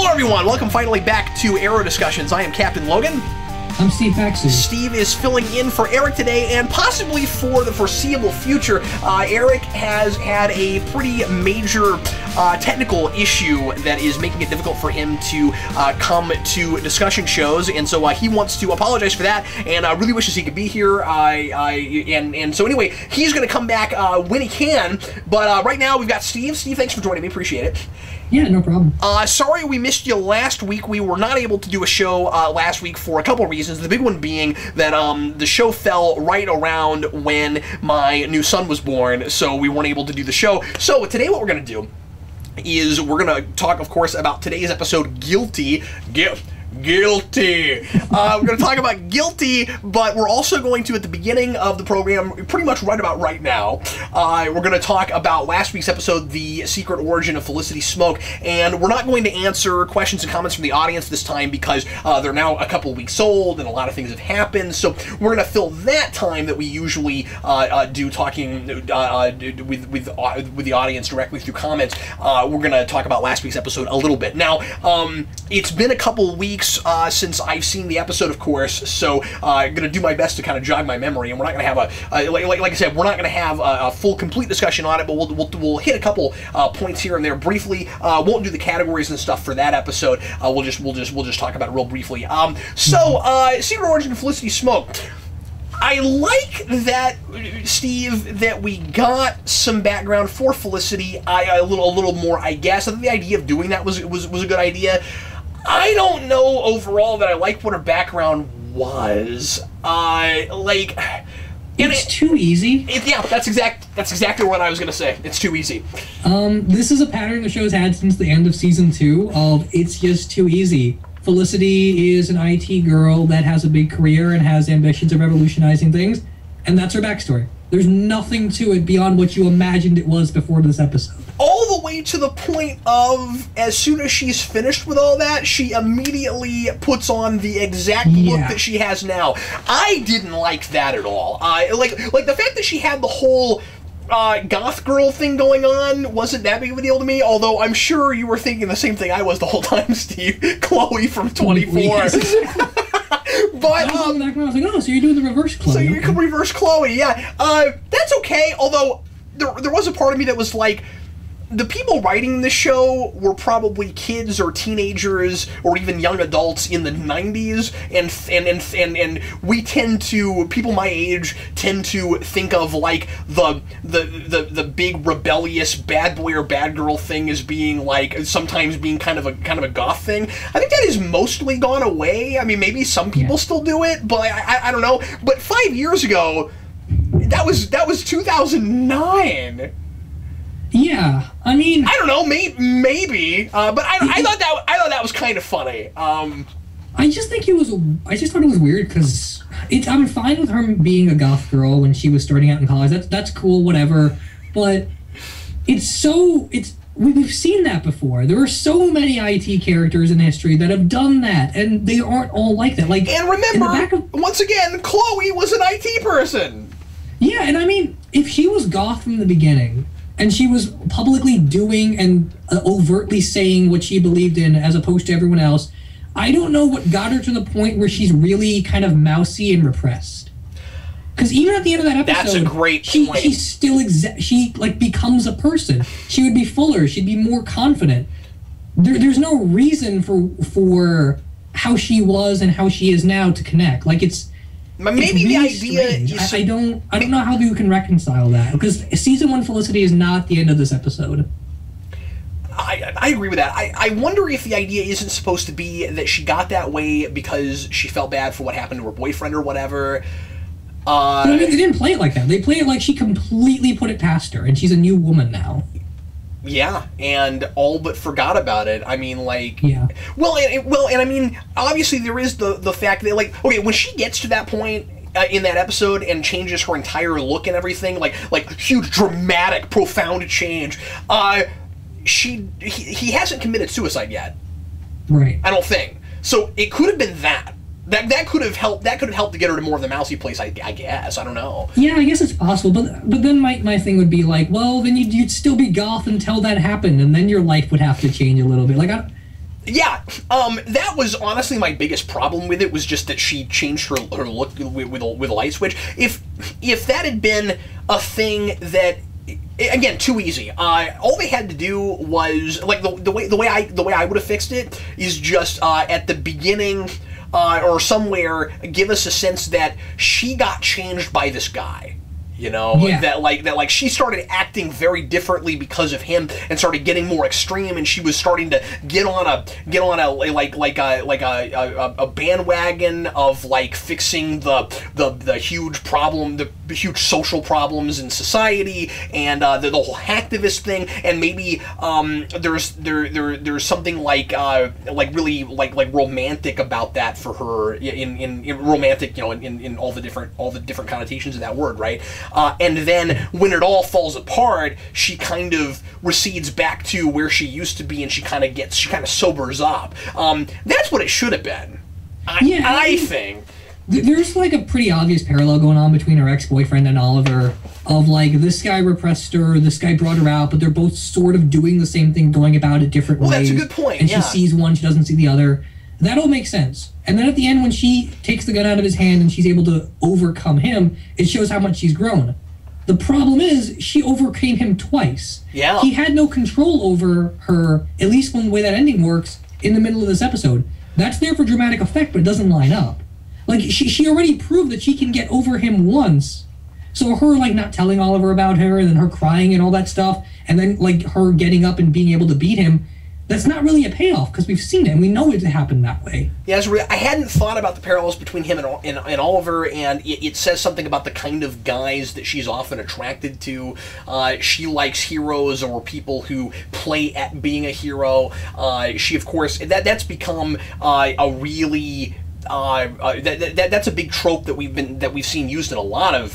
Hello everyone, welcome finally back to Arrow Discussions. I am Captain Logan. I'm Steve Paxton. Steve is filling in for Eric today, and possibly for the foreseeable future. Eric has had a pretty major technical issue that is making it difficult for him to come to discussion shows, and so he wants to apologize for that, and really wishes he could be here. And so anyway, he's going to come back when he can, but right now we've got Steve. Steve, thanks for joining me, appreciate it. Yeah, no problem. Sorry we missed you last week. We were not able to do a show last week for a couple of reasons. The big one being that the show fell right around when my new son was born, so we weren't able to do the show. So today what we're going to do is we're going to talk, of course, about today's episode, Guilty. Guilty. We're going to talk about Guilty, but we're also going to, at the beginning of the program, pretty much right about right now, we're going to talk about last week's episode, The Secret Origin of Felicity Smoak, and we're not going to answer questions and comments from the audience this time because they're now a couple of weeks old and a lot of things have happened, so we're going to fill that time that we usually do talking with the audience directly through comments. We're going to talk about last week's episode a little bit. Now, it's been a couple of weeks since I've seen the episode, of course, so I'm going to do my best to kind of jog my memory, and we're not going to have like I said, we're not going to have a full, complete discussion on it, but we'll hit a couple points here and there briefly. Won't do the categories and stuff for that episode. We'll just talk about it real briefly. Secret Origin of Felicity Smoak. I like that, Steve, that we got some background for Felicity. A little more, I guess. I think the idea of doing that was a good idea. I don't know overall that I like what her background was. It's too easy. Yeah, that's exactly what I was gonna say. It's too easy. This is a pattern the show's had since the end of season 2 of it's just too easy. Felicity is an IT girl that has a big career and has ambitions of revolutionizing things, and that's her backstory. There's nothing to it beyond what you imagined it was before this episode. All the way to the point of, as soon as she's finished with all that, she immediately puts on the exact look that she has now. I didn't like that at all. Like the fact that she had the whole goth girl thing going on wasn't that big of a deal to me, although I'm sure you were thinking the same thing I was the whole time, Steve. Chloe from 24. But I was like, oh, so you're doing the reverse Chloe. So you can reverse Chloe, yeah. That's okay, although there was a part of me that was like, the people writing this show were probably kids or teenagers or even young adults in the 90s, and we tend to, people my age tend to think of like the big rebellious bad boy or bad girl thing as being like sometimes being kind of a goth thing. I think that has mostly gone away. I mean, maybe some people still do it, but I don't know. But 5 years ago, that was 2009. Yeah, I mean, I don't know, maybe, but I thought that was kind of funny. I just thought it was weird because I'm fine with her being a goth girl when she was starting out in college. That's cool, whatever. But we've seen that before. There are so many IT characters in history that have done that, and they aren't all like that. Like, and remember, once again, Chloe was an IT person. Yeah, and I mean, if she was goth from the beginning, and she was publicly doing and overtly saying what she believed in as opposed to everyone else, I don't know what got her to the point where she's really kind of mousy and repressed. Because even at the end of that episode, that's a great point. She still she becomes a person. She would be fuller. She'd be more confident. There's no reason for how she was and how she is now to connect. Like maybe the idea is... I don't know how you can reconcile that, because season 1 Felicity is not the end of this episode. I agree with that. I wonder if the idea isn't supposed to be that she got that way because she felt bad for what happened to her boyfriend or whatever. They didn't play it like that. They play it like she completely put it past her, and she's a new woman now. Yeah, and all but forgot about it. I mean, like... Yeah. Well, and I mean, obviously there is the fact that, like, okay, when she gets to that point in that episode and changes her entire look and everything, like huge, dramatic, profound change, he hasn't committed suicide yet. Right. I don't think. So it could have been that. That could have helped. That could have helped to get her to more of the mousy place. I guess. I don't know. Yeah, I guess it's possible. But then my thing would be like, well, then you'd still be goth until that happened, and then your life would have to change a little bit. Like, Yeah, that was honestly my biggest problem with it, was just that she changed her look with a light switch. If that had been a thing that, again, too easy. All they had to do was, like, the way I would have fixed it is just at the beginning or somewhere give us a sense that she got changed by this guy. You know, yeah. that she started acting very differently because of him, and started getting more extreme, and she was starting to get on a bandwagon of, like, fixing the huge problem, the huge social problems in society, and the whole hacktivist thing, and maybe there's something like really romantic about that for her, in romantic, you know, in all the different connotations of that word, right? And then when it all falls apart, she kind of recedes back to where she used to be, and she kind of sobers up. That's what it should have been. I think. There's, like, a pretty obvious parallel going on between her ex-boyfriend and Oliver, of, like, this guy repressed her, this guy brought her out, but they're both sort of doing the same thing, going about it different ways. Well, that's a good point, and yeah. she sees one, she doesn't see the other. That all makes sense. And then at the end, when she takes the gun out of his hand and she's able to overcome him, it shows how much she's grown. The problem is, she overcame him twice. Yeah. He had no control over her, at least when the way that ending works, in the middle of this episode. That's there for dramatic effect, but it doesn't line up. Like, she already proved that she can get over him once. So her, like, not telling Oliver about her, and then her crying and all that stuff, and then, like, her getting up and being able to beat him, that's not really a payoff, because we've seen it, and we know it happened that way. Yeah, I hadn't thought about the parallels between him and Oliver, and it says something about the kind of guys that she's often attracted to. She likes heroes or people who play at being a hero. She, of course, that's become a really... that's a big trope that we've seen used in a lot of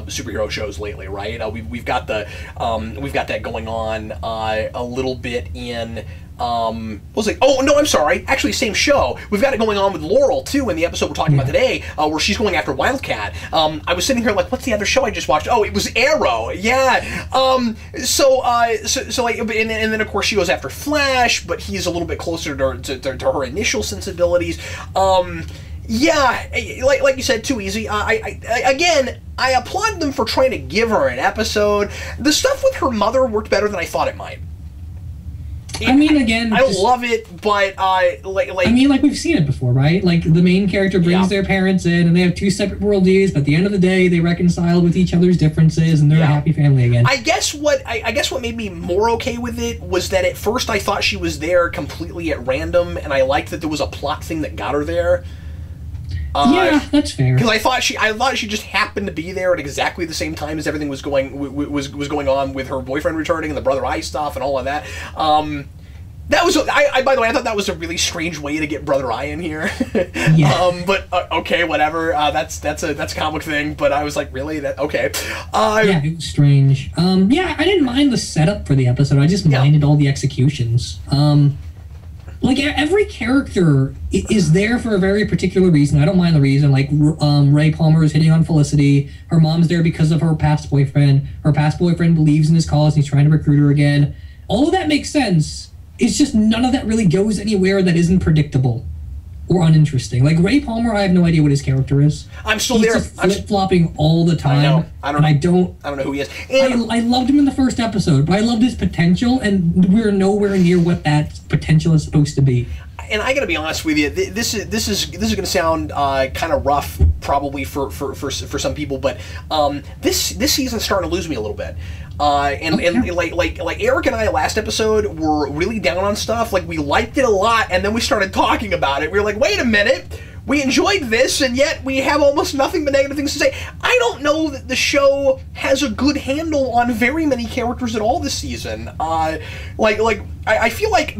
superhero shows lately, right? We've got that going on a little bit in. What was it? Oh, no, I'm sorry. Actually, same show. We've got it going on with Laurel, too, in the episode we're talking about today, where she's going after Wildcat. I was sitting here like, what's the other show I just watched? Oh, it was Arrow. Yeah. So like, and then, of course, she goes after Flash, but he's a little bit closer to her initial sensibilities. Yeah, like you said, too easy. Again, I applaud them for trying to give her an episode. The stuff with her mother worked better than I thought it might. I mean, again, I don't love it, but I mean, like, we've seen it before, right? Like, the main character brings their parents in, and they have two separate worldviews, but at the end of the day, they reconcile with each other's differences, and they're a happy family again. I guess what made me more okay with it was that at first I thought she was there completely at random, and I liked that there was a plot thing that got her there. Yeah, that's fair. Because I thought she just happened to be there at exactly the same time as everything was going on with her boyfriend returning and the Brother Eye stuff and all of that. That was by the way, I thought that was a really strange way to get Brother Eye in here. Yeah. But okay, whatever. That's a comic thing. But I was like, really? That okay? Yeah, it was strange. Yeah, I didn't mind the setup for the episode. I just minded all the executions. Like, every character is there for a very particular reason. I don't mind the reason. Like, Ray Palmer is hitting on Felicity. Her mom's there because of her past boyfriend. Her past boyfriend believes in his cause and he's trying to recruit her again. All of that makes sense. It's just none of that really goes anywhere that isn't predictable or uninteresting. Like, Ray Palmer, I have no idea what his character is. I'm still there. He's just flip-flopping all the time. I don't know who he is. And I loved him in the first episode, but I loved his potential, and we're nowhere near what that potential is supposed to be. And I gotta be honest with you, this is gonna sound kind of rough, probably for some people, but this season's starting to lose me a little bit. And like Eric and I last episode were really down on stuff. Like, we liked it a lot, and then we started talking about it. We were like, wait a minute, we enjoyed this, and yet we have almost nothing but negative things to say. I don't know that the show has a good handle on very many characters at all this season. I feel like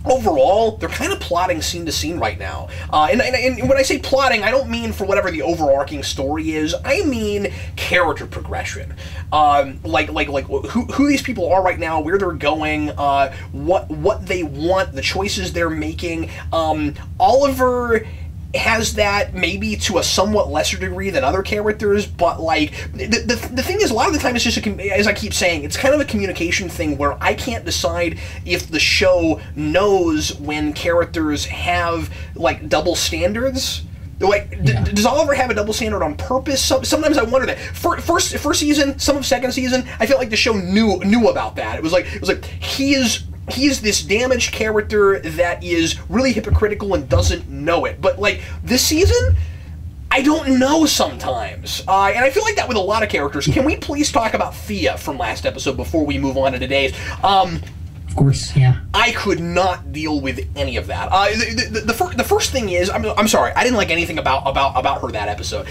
overall, they're kind of plotting scene to scene right now. And when I say plotting, I don't mean for whatever the overarching story is. I mean character progression. Like who these people are right now, where they're going, what they want, the choices they're making. Oliver has that maybe to a somewhat lesser degree than other characters, but like the thing is, a lot of the time it's just as I keep saying, it's kind of a communication thing where I can't decide if the show knows when characters have like double standards. Like, does Oliver have a double standard on purpose? Sometimes I wonder that. First season, some of second season, I felt like the show knew about that. It was like he is this damaged character that is really hypocritical and doesn't know it. But like this season, I don't know sometimes. And I feel like that with a lot of characters. Can we please talk about Thea from last episode before we move on to today's? Of course, yeah. I could not deal with any of that. The first thing is, I'm sorry, I didn't like anything about her that episode.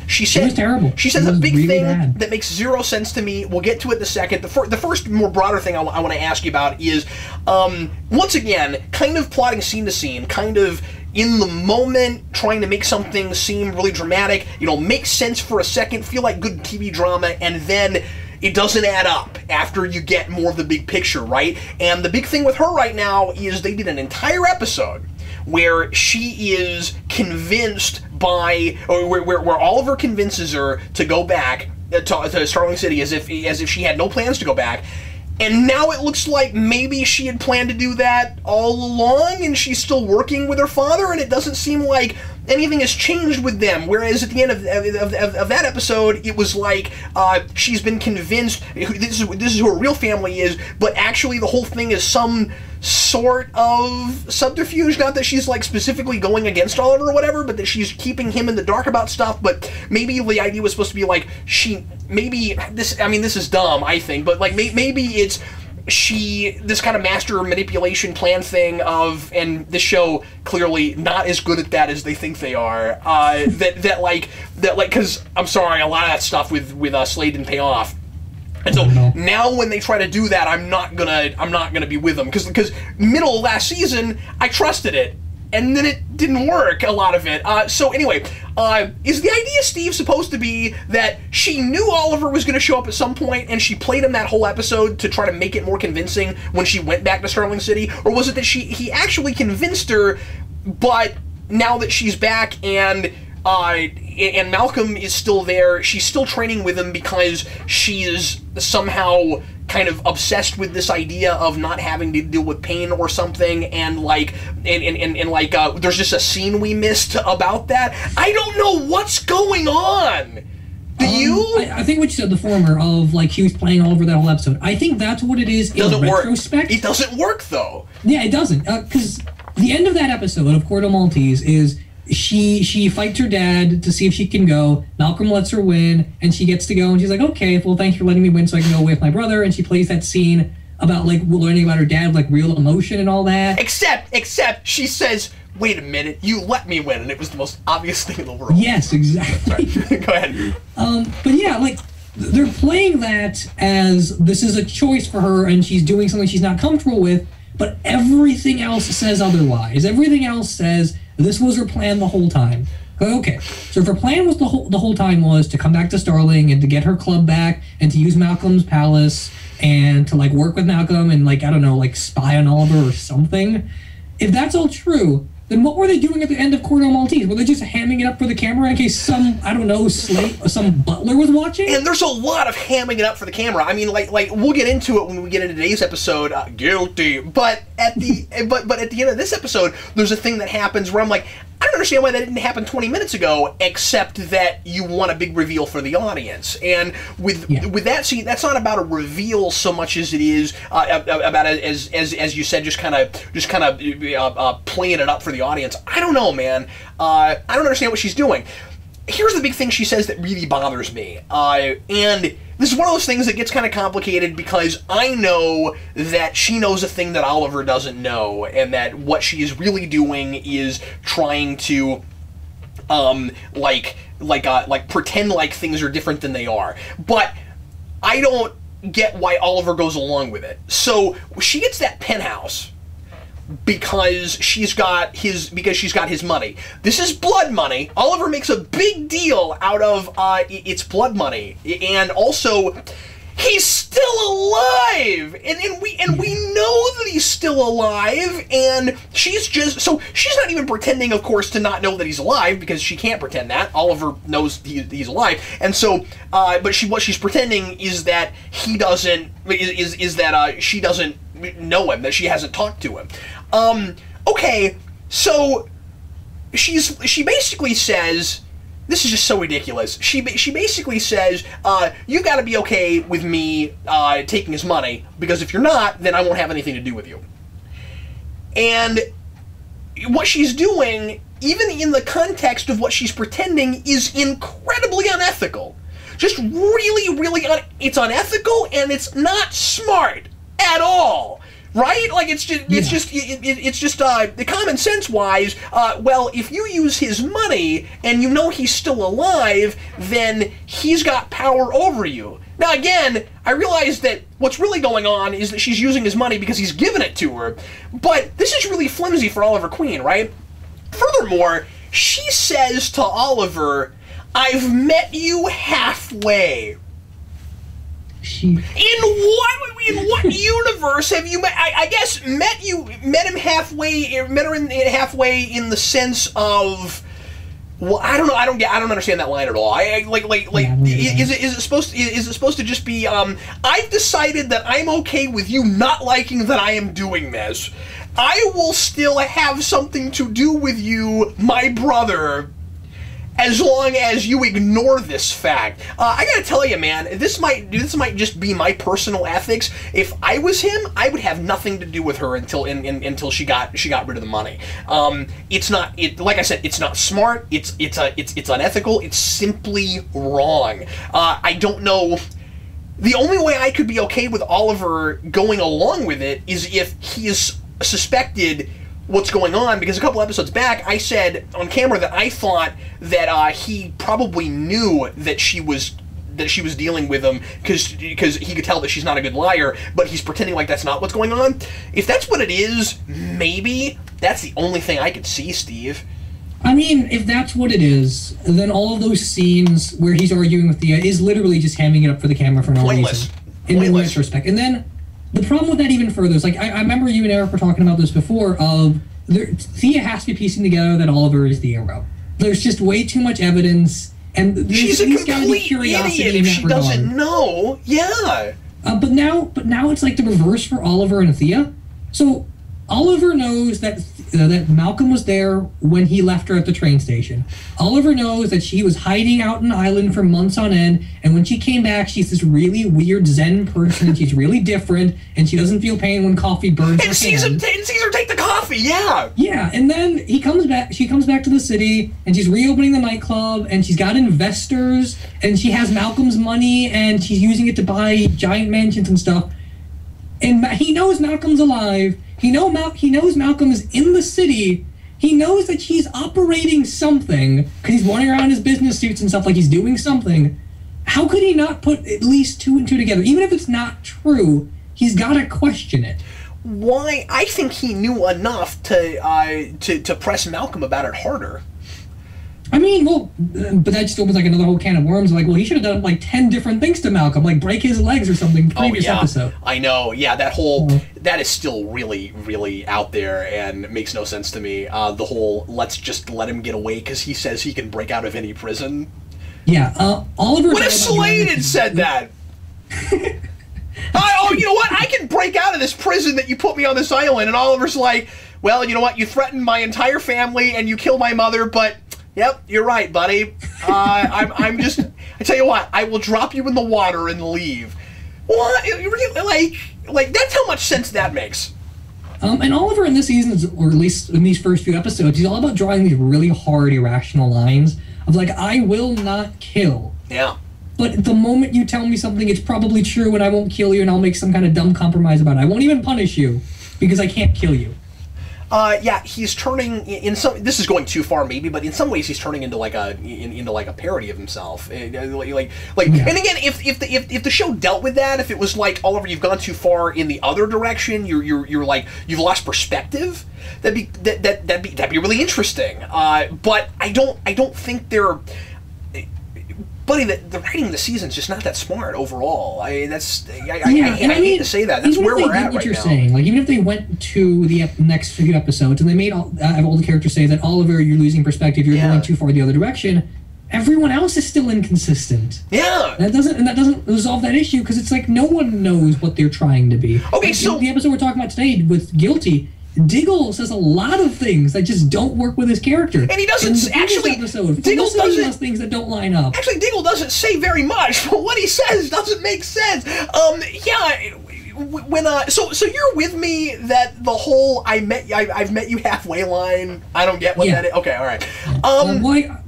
She said, it was terrible. She says a big really thing that makes zero sense to me. We'll get to it in a second. The first more broader thing I want to ask you about is, once again, kind of plotting scene to scene, kind of in the moment, trying to make something seem really dramatic, make sense for a second, feel like good TV drama, and then it doesn't add up after you get more of the big picture, right? And the big thing with her right now is they did an entire episode where she is convinced by, or where Oliver convinces her to go back to Starling City as if she had no plans to go back. And now it looks like maybe she had planned to do that all along, and she's still working with her father, and it doesn't seem like anything has changed with them. Whereas at the end of that episode, it was like she's been convinced this is who her real family is, but actually the whole thing is some sort of subterfuge. Not that she's like specifically going against Oliver or whatever, but that she's keeping him in the dark about stuff. But maybe the idea was supposed to be like this is dumb, I think, but like maybe it's this kind of master manipulation plan thing of, and this show clearly not as good at that as they think they are. Because I'm sorry, a lot of that stuff with Slade didn't pay off. And so now when they try to do that, I'm not gonna be with them, because middle of last season I trusted it, and then it didn't work, a lot of it. So anyway, is the idea, Steve, supposed to be that she knew Oliver was going to show up at some point, and she played him that whole episode to try to make it more convincing when she went back to Starling City? Or was it that he actually convinced her, but now that she's back and Malcolm is still there, she's still training with him because she is somehow kind of obsessed with this idea of not having to deal with pain or something, and there's just a scene we missed about that. I don't know what's going on. Do you? I think what you said, the former, of like he was playing all over that whole episode. I think that's what it is. In retrospect. It doesn't work though. Yeah, it doesn't, because the end of that episode of Corto Maltese is she fights her dad to see if she can go. Malcolm lets her win, and she gets to go, and she's like, okay, well, thanks for letting me win so I can go away with my brother. And she plays that scene about like learning about her dad, like real emotion and all that. Except she says, wait a minute, you let me win, and it was the most obvious thing in the world. Yes, exactly. Sorry. Go ahead. But yeah, like they're playing that as this is a choice for her, and she's doing something she's not comfortable with, but everything else says otherwise. Everything else says this was her plan the whole time. Okay, so if her plan was the whole time was to come back to Starling and to get her club back and to use Malcolm's palace and to like work with Malcolm and like, I don't know, like spy on Oliver or something. If that's all true, then what were they doing at the end of Corto Maltese? Were they just hamming it up for the camera in case some, I don't know, some butler was watching? And there's a lot of hamming it up for the camera. I mean, like we'll get into it when we get into today's episode. Guilty. But at the but at the end of this episode, there's a thing that happens where I'm like, I don't understand why that didn't happen 20 minutes ago, except that you want a big reveal for the audience. And with that scene, that's not about a reveal so much as it is about as you said, just kind of playing it up for the audience. I don't know, man. I don't understand what she's doing. Here's the big thing she says that really bothers me, and this is one of those things that gets kind of complicated because I know that she knows a thing that Oliver doesn't know, and that what she is really doing is trying to, pretend like things are different than they are. But I don't get why Oliver goes along with it. So she gets that penthouse because she's got his money. This is blood money. Oliver makes a big deal out of it's blood money, and also He's still alive, and we know that he's still alive, and she's not even pretending, of course, to not know that he's alive, because she can't pretend that. Oliver knows he's alive, and so but what she's pretending is that he doesn't she doesn't know him, that she hasn't talked to him. Okay, so she basically says. This is just so ridiculous. She basically says, you got to be okay with me taking his money, because if you're not, then I won't have anything to do with you. And what she's doing, even in the context of what she's pretending, is incredibly unethical. Just really, really, it's unethical, and it's not smart at all. Right? Like, it's just the common sense wise, well, if you use his money and you know he's still alive, then he's got power over you. Now, again, I realize that what's really going on is that she's using his money because he's given it to her, but this is really flimsy for Oliver Queen, right? Furthermore, she says to Oliver, I've met you halfway. In what universe have you met? I guess met her halfway in the sense of, well, I don't know. I don't understand that line at all. Is it supposed to just be I've decided that I'm okay with you not liking that I am doing this. I will still have something to do with you, my brother, as long as you ignore this fact. I gotta tell you, man, this might just be my personal ethics. If I was him, I would have nothing to do with her until she got rid of the money. Like I said, it's not smart. It's unethical. It's simply wrong. I don't know. The only way I could be okay with Oliver going along with it is if he is suspected what's going on, because a couple episodes back I said on camera that I thought that he probably knew that she was dealing with him because he could tell that she's not a good liar, but he's pretending like that's not what's going on. If that's what it is, maybe that's the only thing I could see, Steve. I mean, if that's what it is, then all of those scenes where he's arguing with Thea is literally just hamming it up for the camera for no reason. In retrospect. And then the problem with that even further is, like, I remember you and Eric were talking about this before, Thea has to be piecing together that Oliver is the hero. There's just way too much evidence, and she's a complete idiot if she doesn't know. Yeah. But now it's like the reverse for Oliver and Thea. So Oliver knows that Malcolm was there when he left her at the train station. Oliver knows that she was hiding out in an island for months on end, and when she came back, she's this really weird Zen person, and she's really different, and she doesn't feel pain when coffee burns her hand. And sees her take the coffee, yeah! Yeah, and then she comes back to the city, and she's reopening the nightclub, and she's got investors, and she has Malcolm's money, and she's using it to buy giant mansions and stuff. And he knows Malcolm's alive. He knows Malcolm is in the city. He knows that she's operating something because he's running around in his business suits and stuff like he's doing something. How could he not put at least two and two together? Even if it's not true, he's got to question it. Why? I think he knew enough to press Malcolm about it harder. I mean, well, but that just opens like another whole can of worms. Like, well, he should have done like 10 different things to Malcolm, like break his legs or something. Previous episode. I know. Yeah, that is still really, really out there and makes no sense to me. The whole let's just let him get away because he says he can break out of any prison. Yeah, Oliver. What if Slade had said that? Oh, you know what? I can break out of this prison that you put me on this island. And Oliver's like, well, you know what? You threatened my entire family and you killed my mother, but. Yep, you're right, buddy. I tell you what, I will drop you in the water and leave. Well, like that's how much sense that makes. And Oliver in this season, or at least in these first few episodes, he's all about drawing these really hard, irrational lines of like, I will not kill. Yeah. But the moment you tell me something, it's probably true and I won't kill you and I'll make some kind of dumb compromise about it. I won't even punish you because I can't kill you. Yeah, he's turning in some. This is going too far, maybe, but in some ways, he's turning into like a parody of himself. And again, if the show dealt with that, if it was like, Oliver, you've gone too far in the other direction, you're like you've lost perspective. That'd be really interesting. But I don't think they're. buddy, the writing of the season's just not that smart overall. I hate to say that. That's where we're at what right you're now. saying. Like, even if they went to the next few episodes and they made all the characters say that, Oliver, you're losing perspective, you're going too far the other direction, everyone else is still inconsistent. Yeah. That doesn't resolve that issue, because it's like no one knows what they're trying to be. Okay, like, so the episode we're talking about today with Guilty, Diggle says a lot of things that just don't work with his character. And he doesn't actually. Diggle does things that don't line up. Actually, Diggle doesn't say very much, but what he says doesn't make sense. So you're with me that the whole I've met you halfway line. I don't get what that is. Okay, all right.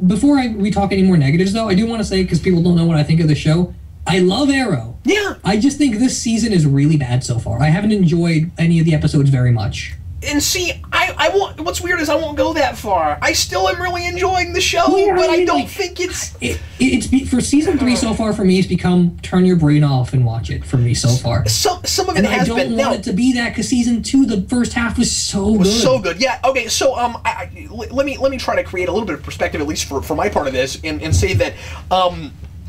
Before we talk any more negatives, though, I do want to say, because people don't know what I think of the show, I love Arrow. Yeah. I just think this season is really bad so far. I haven't enjoyed any of the episodes very much. And see, I won't. What's weird is I won't go that far. I still am really enjoying the show, but I don't think it's. It's for season 3 so far for me. It's become turn your brain off and watch it for me so far. Some of it has been. I don't want it to be that, because season 2, the first half was so good. So good, yeah. Okay, so let me try to create a little bit of perspective, at least for my part of this, and say that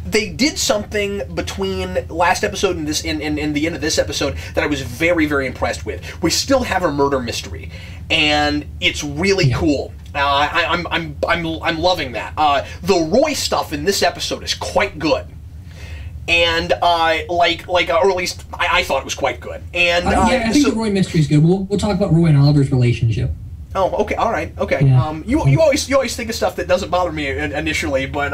they did something between last episode and this and the end of this episode that I was very, very impressed with. We still have a murder mystery, and it's really cool. I'm loving that. The Roy stuff in this episode is quite good, and or at least I thought it was quite good. And I think the Roy mystery is good. We'll talk about Roy and Oliver's relationship. Oh, okay, all right, okay. Yeah. You always think of stuff that doesn't bother me initially, but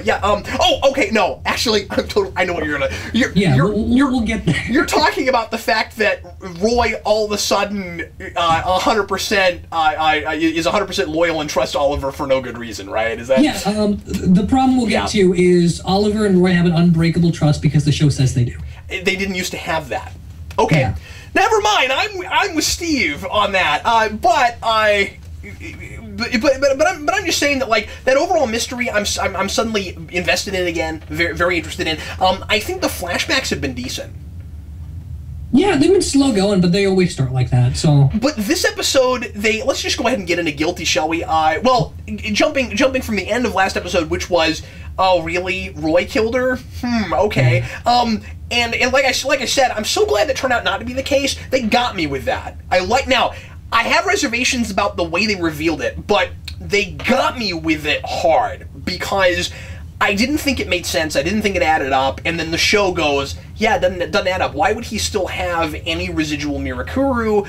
yeah. Okay, no, actually, I know what you're gonna. We'll get there. You're talking about the fact that Roy all of a sudden 100% is 100% loyal and trusts Oliver for no good reason, right? Is that? Yeah. The problem we'll get to is Oliver and Roy have an unbreakable trust because the show says they do. They didn't used to have that. Okay. Yeah. Never mind. I'm with Steve on that. But I'm just saying that, like, that overall mystery, I'm suddenly invested in again. Very, very interested in. I think the flashbacks have been decent. Yeah, they've been slow going, but they always start like that. So. But this episode, let's just go ahead and get into Guilty, shall we? Jumping from the end of last episode, which was, oh really, Roy killed her? Okay. And like I said, I'm so glad that turned out not to be the case. They got me with that. Now, I have reservations about the way they revealed it, but they got me with it hard, because I didn't think it made sense. I didn't think it added up. And then the show goes, yeah, it doesn't add up. Why would he still have any residual Mirakuru?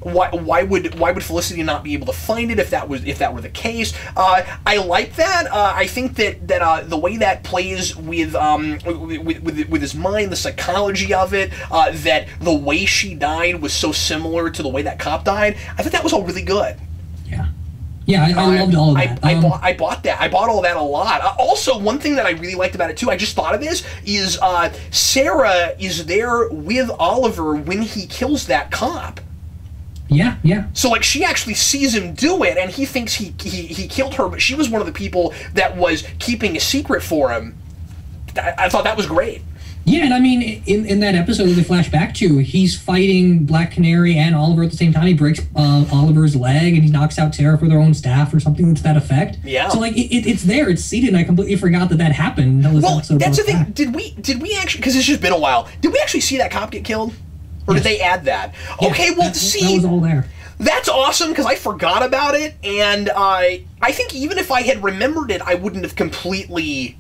Why would Felicity not be able to find it if that were the case? I like that. I think that the way that plays with his mind, the psychology of it, that the way she died was so similar to the way that cop died. I thought that was all really good. Yeah. Yeah, I loved all of that. I bought that. I bought all that a lot. Also, one thing that I really liked about it, too, I just thought of this, is Sarah is there with Oliver when he kills that cop. Yeah, yeah. So, like, she actually sees him do it, and he thinks he killed her, but she was one of the people that was keeping a secret for him. I thought that was great. Yeah, and I mean, in that episode that they flash back to, he's fighting Black Canary and Oliver at the same time. He breaks Oliver's leg, and he knocks out Sarah for their own staff or something to that effect. Yeah. So, like, it's there, it's seated, and I completely forgot that happened. Well, that's the thing. Back. Did we actually, because it's just been a while, did we actually see that cop get killed? Or did they add that? Yeah, okay, well, that was all there. That's awesome, because I forgot about it, and I think even if I had remembered it, I wouldn't have completely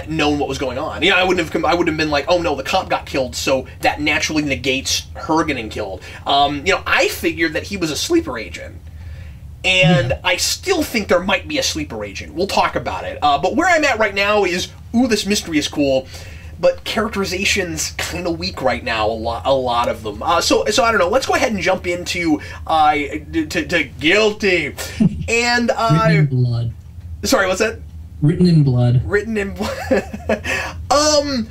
known what was going on. I wouldn't have been like, oh no, the cop got killed, so that naturally negates her getting killed. I figured that he was a sleeper agent. And I still think there might be a sleeper agent. We'll talk about it. But where I'm at right now is, ooh, this mystery is cool, but characterization's kind of weak right now, a lot of them. So I don't know, let's go ahead and jump into to Guilty. And Written in blood. Sorry, what's that? Written in blood. Written in blood.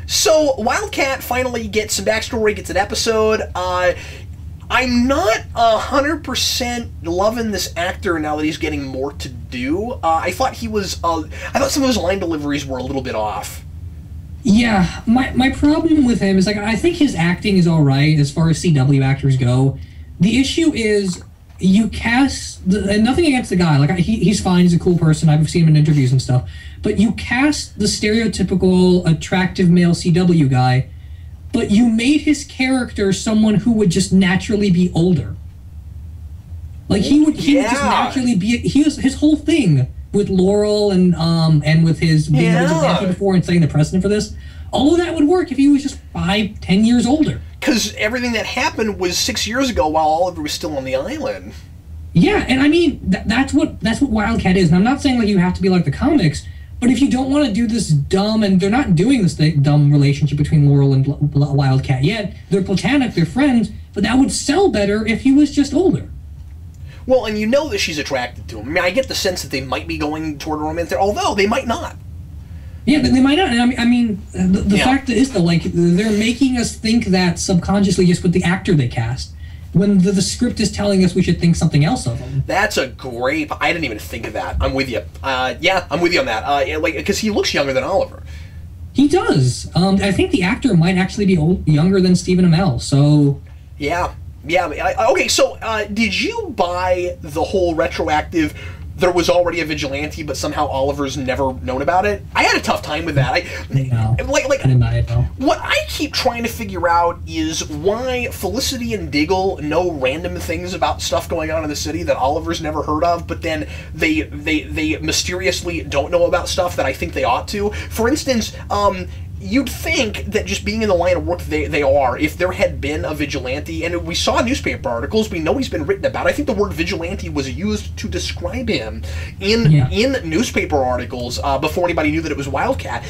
So Wildcat finally gets some backstory, gets an episode. I'm not 100% loving this actor now that he's getting more to do. I thought some of his line deliveries were a little bit off. Yeah, my problem with him is, like, I think his acting is all right as far as CW actors go. The issue is, you cast and nothing against the guy. Like he's fine. He's a cool person. I've seen him in interviews and stuff. But you cast the stereotypical attractive male CW guy, but you made his character someone who would just naturally be older. Like he would just naturally be. His whole thing with Laurel and with his being a vigilante before and setting the precedent for this. All of that would work if he was just 5-10 years older. Because everything that happened was 6 years ago while Oliver was still on the island. Yeah, and I mean that's what Wildcat is. And I'm not saying like you have to be like the comics, but if you don't want to do this dumb, and they're not doing this dumb relationship between Laurel and Wildcat yet. They're platonic, they're friends, but that would sell better if he was just older. Well, and you know that she's attracted to him. I mean, I get the sense that they might be going toward a romance there, although they might not. Yeah, they might not. And I mean, the fact is, though, like, they're making us think that subconsciously just with the actor they cast, when the script is telling us we should think something else of him. That's a great... I didn't even think of that. I'm with you. Yeah, I'm with you on that. Because he looks younger than Oliver. He does. I think the actor might actually be younger than Stephen Amell, so... Yeah. Okay, so did you buy the whole retroactive... There was already a vigilante, but somehow Oliver's never known about it? I had a tough time with that. No, I didn't buy it, though. What I keep trying to figure out is why Felicity and Diggle know random things about stuff going on in the city that Oliver's never heard of, but then they mysteriously don't know about stuff that I think they ought to. For instance, you'd think that just being in the line of work they are, if there had been a vigilante, and we saw newspaper articles, we know he's been written about. I think the word vigilante was used to describe him in newspaper articles before anybody knew that it was Wildcat.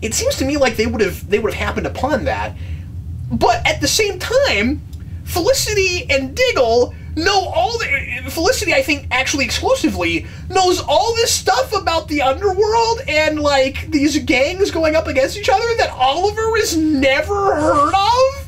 It seems to me like they would have happened upon that. But at the same time, Felicity and Diggle know all the... Felicity, I think, actually exclusively knows all this stuff about the underworld and, like, these gangs going up against each other that Oliver has never heard of?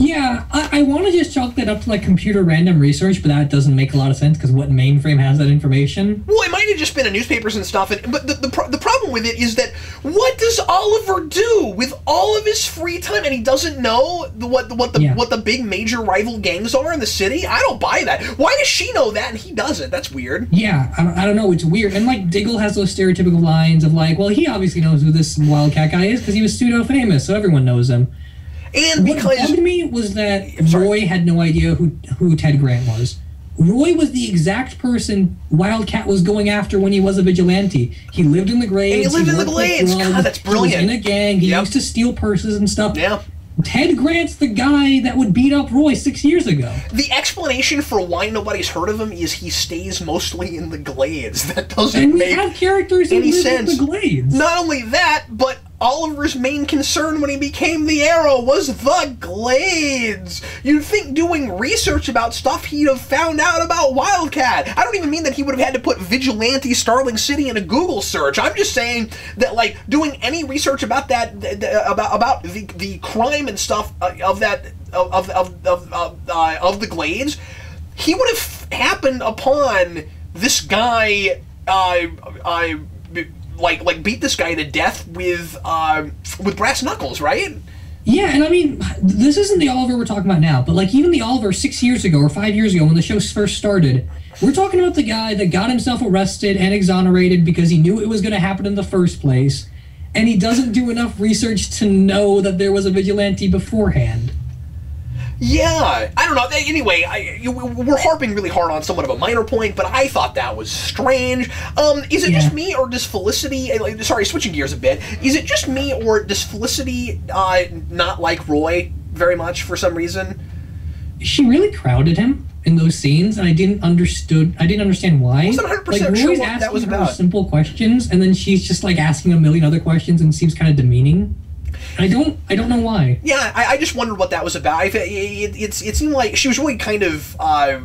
Yeah, I want to just chalk that up to, like, computer random research, but that doesn't make a lot of sense, because what mainframe has that information? Well, it might have just been in newspapers and stuff, but the problem with it is that what does Oliver do with all of his free time, and he doesn't know what the big major rival gangs are in the city? I don't buy that. Why does she know that and he doesn't? That's weird. Yeah, I don't know, it's weird. And, like, Diggle has those stereotypical lines of, like, well, he obviously knows who this Wildcat guy is, because he was pseudo-famous, so everyone knows him. And because... What bugged me was that Roy had no idea who Ted Grant was. Roy was the exact person Wildcat was going after when he was a vigilante. He lived in the Glades. And he lived in the Glades. God, that's brilliant. He was in a gang. He used to steal purses and stuff. Yeah. Ted Grant's the guy that would beat up Roy 6 years ago. The explanation for why nobody's heard of him is he stays mostly in the Glades. That doesn't and we make have characters any who live sense. in the Glades. Not only that, but Oliver's main concern when he became the Arrow was the Glades. You'd think doing research about stuff he'd have found out about Wildcat. I don't even mean that he would have had to put Vigilante Starling City in a Google search. I'm just saying that, like, doing any research about that, about the crime and stuff of the Glades, he would have happened upon this guy. Like beat this guy to death with brass knuckles, right? Yeah, and I mean, this isn't the Oliver we're talking about now, but like even the Oliver 6 years ago or 5 years ago when the show first started, we're talking about the guy that got himself arrested and exonerated because he knew it was going to happen in the first place, and he doesn't do enough research to know that there was a vigilante beforehand. Yeah, I don't know. Anyway, we're harping really hard on somewhat of a minor point, but I thought that was strange. Is it just me, or does Felicity... Sorry, switching gears a bit. Is it just me, or does Felicity not like Roy very much for some reason? She really crowded him in those scenes, and I didn't understand why. I wasn't 100% sure what that was about. Roy's asking her simple questions, and then she's just like asking a million other questions and seems kind of demeaning. I don't know why. Yeah, I just wondered what that was about. It seemed like she was really kind of a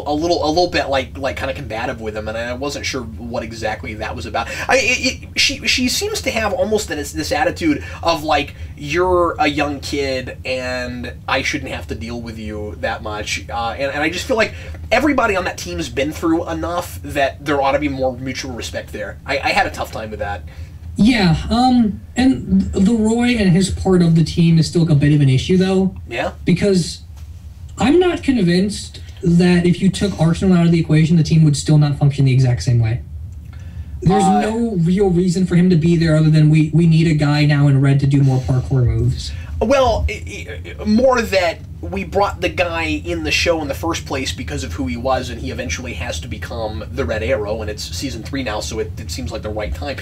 little bit like kind of combative with him, and I wasn't sure what exactly that was about. She seems to have almost this attitude of like, you're a young kid and I shouldn't have to deal with you that much, and I just feel like everybody on that team's been through enough that there ought to be more mutual respect there. I had a tough time with that. Yeah, and the Roy and his part of the team is still a bit of an issue, though. Yeah. Because I'm not convinced that if you took Arsenal out of the equation, the team would still not function the exact same way. There's no real reason for him to be there other than we need a guy now in red to do more parkour moves. Well, more that we brought the guy in the show in the first place because of who he was, and he eventually has to become the Red Arrow, and it's season 3 now, so it seems like the right time.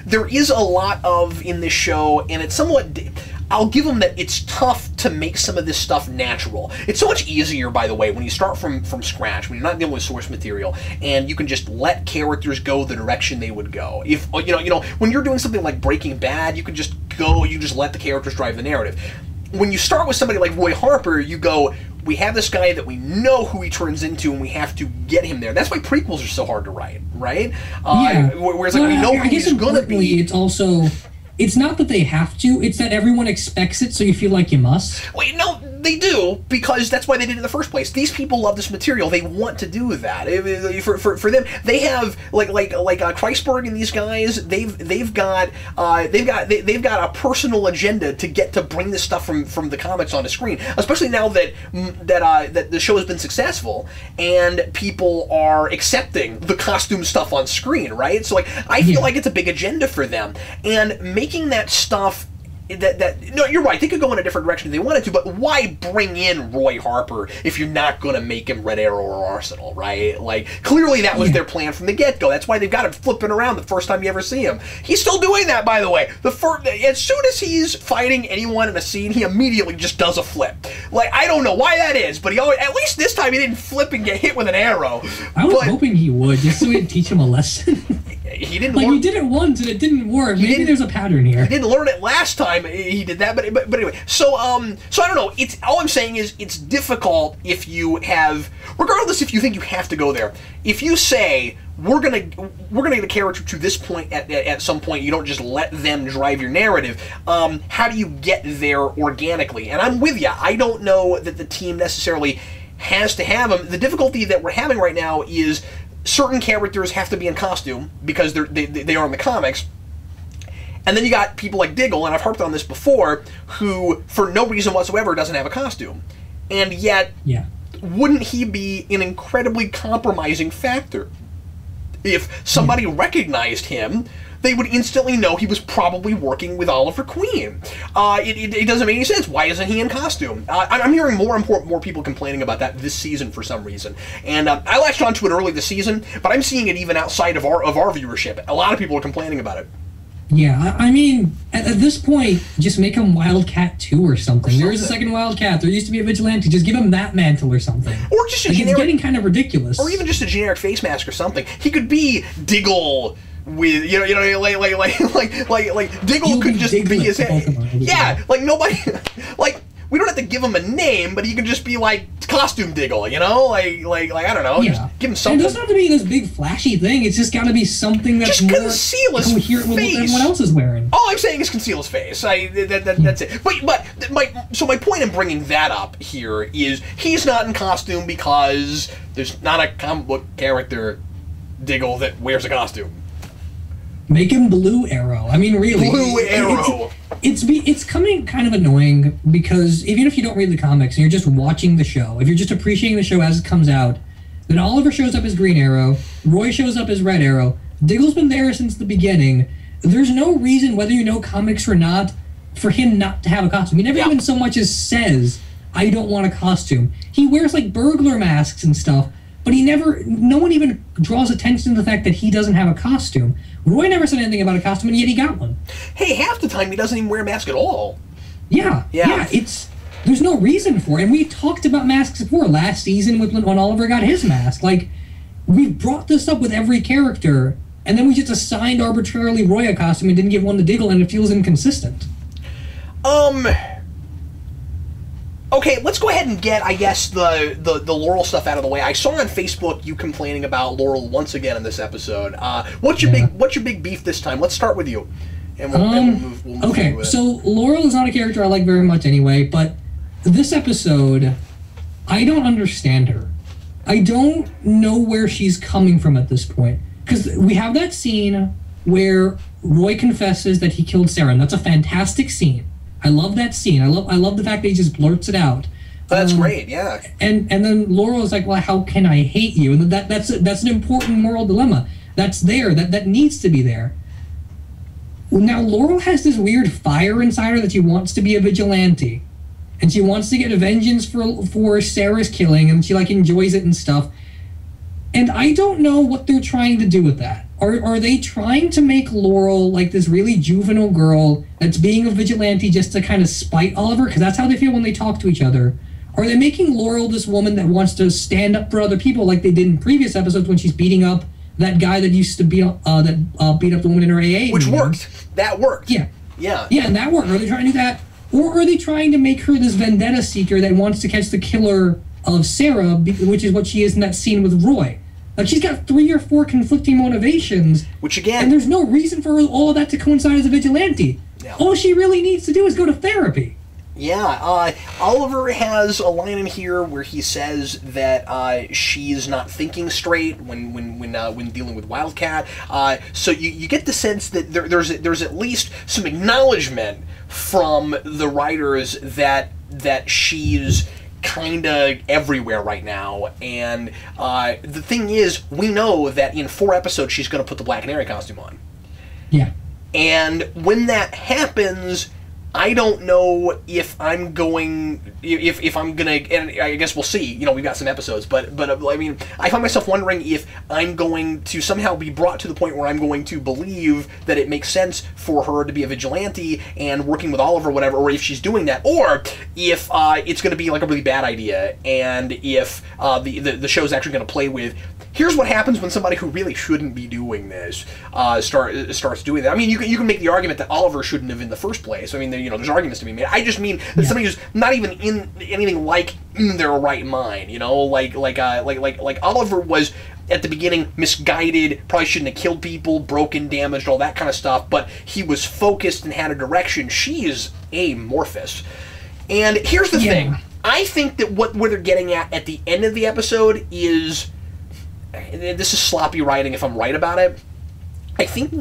There is a lot of, in this show, and it's somewhat... I'll give them that it's tough to make some of this stuff natural. It's so much easier, by the way, when you start from scratch, when you're not dealing with source material, and you can just let characters go the direction they would go. If you know, when you're doing something like Breaking Bad, you can just go, you just let the characters drive the narrative. When you start with somebody like Roy Harper, you go, we have this guy that we know who he turns into, and we have to get him there. That's why prequels are so hard to write, right? Yeah. Whereas like, we know who he's going to be. It's also... It's not that they have to, it's that everyone expects it, so you feel like you must. Wait, no, they do, because that's why they did it in the first place. These people love this material. They want to do that. For them, they have like Kreisberg and these guys. They've got a personal agenda to get to bring this stuff from the comics onto screen. Especially now that the show has been successful and people are accepting the costume stuff on screen, right? So like I feel like it's a big agenda for them, and making that stuff. No, you're right. They could go in a different direction if they wanted to, but why bring in Roy Harper if you're not going to make him Red Arrow or Arsenal, right? Like, clearly that was their plan from the get-go. That's why they've got him flipping around the first time you ever see him. He's still doing that, by the way. As soon as he's fighting anyone in a scene, he immediately just does a flip. Like, I don't know why that is, but he always, at least this time he didn't flip and get hit with an arrow. I was hoping he would, just so he'd teach him a lesson. He didn't like, he did it once and it didn't work. Maybe there's a pattern here. He didn't learn it last time he did that, but anyway. So I don't know. It's all I'm saying is it's difficult if you have, regardless if you think you have to go there. If you say we're gonna get a character to this point at some point, you don't just let them drive your narrative. How do you get there organically? And I'm with you. I don't know that the team necessarily has to have them. The difficulty that we're having right now is certain characters have to be in costume because they are in the comics. And then you got people like Diggle, and I've harped on this before, who, for no reason whatsoever, doesn't have a costume. And yet, wouldn't he be an incredibly compromising factor? If somebody recognized him, they would instantly know he was probably working with Oliver Queen. It doesn't make any sense. Why isn't he in costume? I'm hearing more people complaining about that this season for some reason. And I latched onto it early this season, but I'm seeing it even outside of our viewership. A lot of people are complaining about it. Yeah, I mean, at this point, just make him Wildcat 2 or something. There is a second Wildcat. There used to be a Vigilante. Just give him that mantle or something. Or just a generic... It's getting kind of ridiculous. Or even just a generic face mask or something. He could be Diggle with, like Diggle could just be his head. Yeah, like nobody, like, we don't have to give him a name, but he can just be like costume Diggle, you know, like I don't know, just give him something. It doesn't have to be this big flashy thing. It's just got to be something that's just more conceal his coherent with what everyone else is wearing. All I'm saying is conceal his face. That's it. But my point in bringing that up here is he's not in costume because there's not a comic book character Diggle that wears a costume. Make him Blue Arrow. I mean, really. Blue Arrow. It's coming kind of annoying because even if you don't read the comics and you're just watching the show, if you're just appreciating the show as it comes out, then Oliver shows up as Green Arrow, Roy shows up as Red Arrow, Diggle's been there since the beginning. There's no reason, whether you know comics or not, for him not to have a costume. He never even so much as says, I don't want a costume. He wears like burglar masks and stuff, but no one even draws attention to the fact that he doesn't have a costume. Roy never said anything about a costume, and yet he got one. Hey, half the time he doesn't even wear a mask at all. Yeah, there's no reason for it. And we talked about masks before last season when Oliver got his mask. Like, we've brought this up with every character, and then we just assigned arbitrarily Roy a costume and didn't give one to Diggle, and it feels inconsistent. Okay, let's go ahead and get, I guess, the Laurel stuff out of the way. I saw on Facebook you complaining about Laurel once again in this episode. What's your big beef this time? Let's start with you, and we'll move okay, so Laurel is not a character I like very much anyway, but this episode, I don't understand her. I don't know where she's coming from at this point. Because we have that scene where Roy confesses that he killed Sarah, and that's a fantastic scene. I love that scene. I love the fact that he just blurts it out. That's great, yeah. And then Laurel is like, well, how can I hate you? And that's an important moral dilemma. That's there. That needs to be there. Well, now Laurel has this weird fire inside her that she wants to be a vigilante. And she wants to get vengeance for Sarah's killing, and she like enjoys it and stuff. And I don't know what they're trying to do with that. Are they trying to make Laurel like this really juvenile girl that's being a vigilante just to kind of spite Oliver? Because that's how they feel when they talk to each other. Are they making Laurel this woman that wants to stand up for other people like they did in previous episodes when she's beating up that guy that used to beat up the woman in her AA? Which worked. That worked. Yeah. Yeah. Yeah, and that worked. Are they trying to do that? Or are they trying to make her this vendetta seeker that wants to catch the killer of Sarah, which is what she is in that scene with Roy? Like, she's got 3 or 4 conflicting motivations. Which, again... And there's no reason for all of that to coincide as a vigilante. Yeah. All she really needs to do is go to therapy. Yeah, Oliver has a line in here where he says that she's not thinking straight when dealing with Wildcat. So you get the sense that there's at least some acknowledgement from the writers that she's kind of everywhere right now. And the thing is, we know that in 4 episodes she's going to put the Black Canary costume on. Yeah. And when that happens, I don't know if I'm going, if I'm gonna, and I guess we'll see. You know, we've got some episodes, but I mean, I find myself wondering if I'm going to somehow be brought to the point where I'm going to believe that it makes sense for her to be a vigilante and working with Oliver or whatever, or if she's doing that, or if it's going to be like a really bad idea, and if the show's actually going to play with, here's what happens when somebody who really shouldn't be doing this starts doing that. I mean, you can make the argument that Oliver shouldn't have in the first place. I mean, there's arguments to be made. I just mean that somebody who's not even in anything like in their right mind. You know, like Oliver was at the beginning misguided, probably shouldn't have killed people, broken, damaged, all that kind of stuff. But he was focused and had a direction. She is amorphous. And here's the thing. I think that what they're getting at the end of the episode is. This is sloppy writing if I'm right about it. I think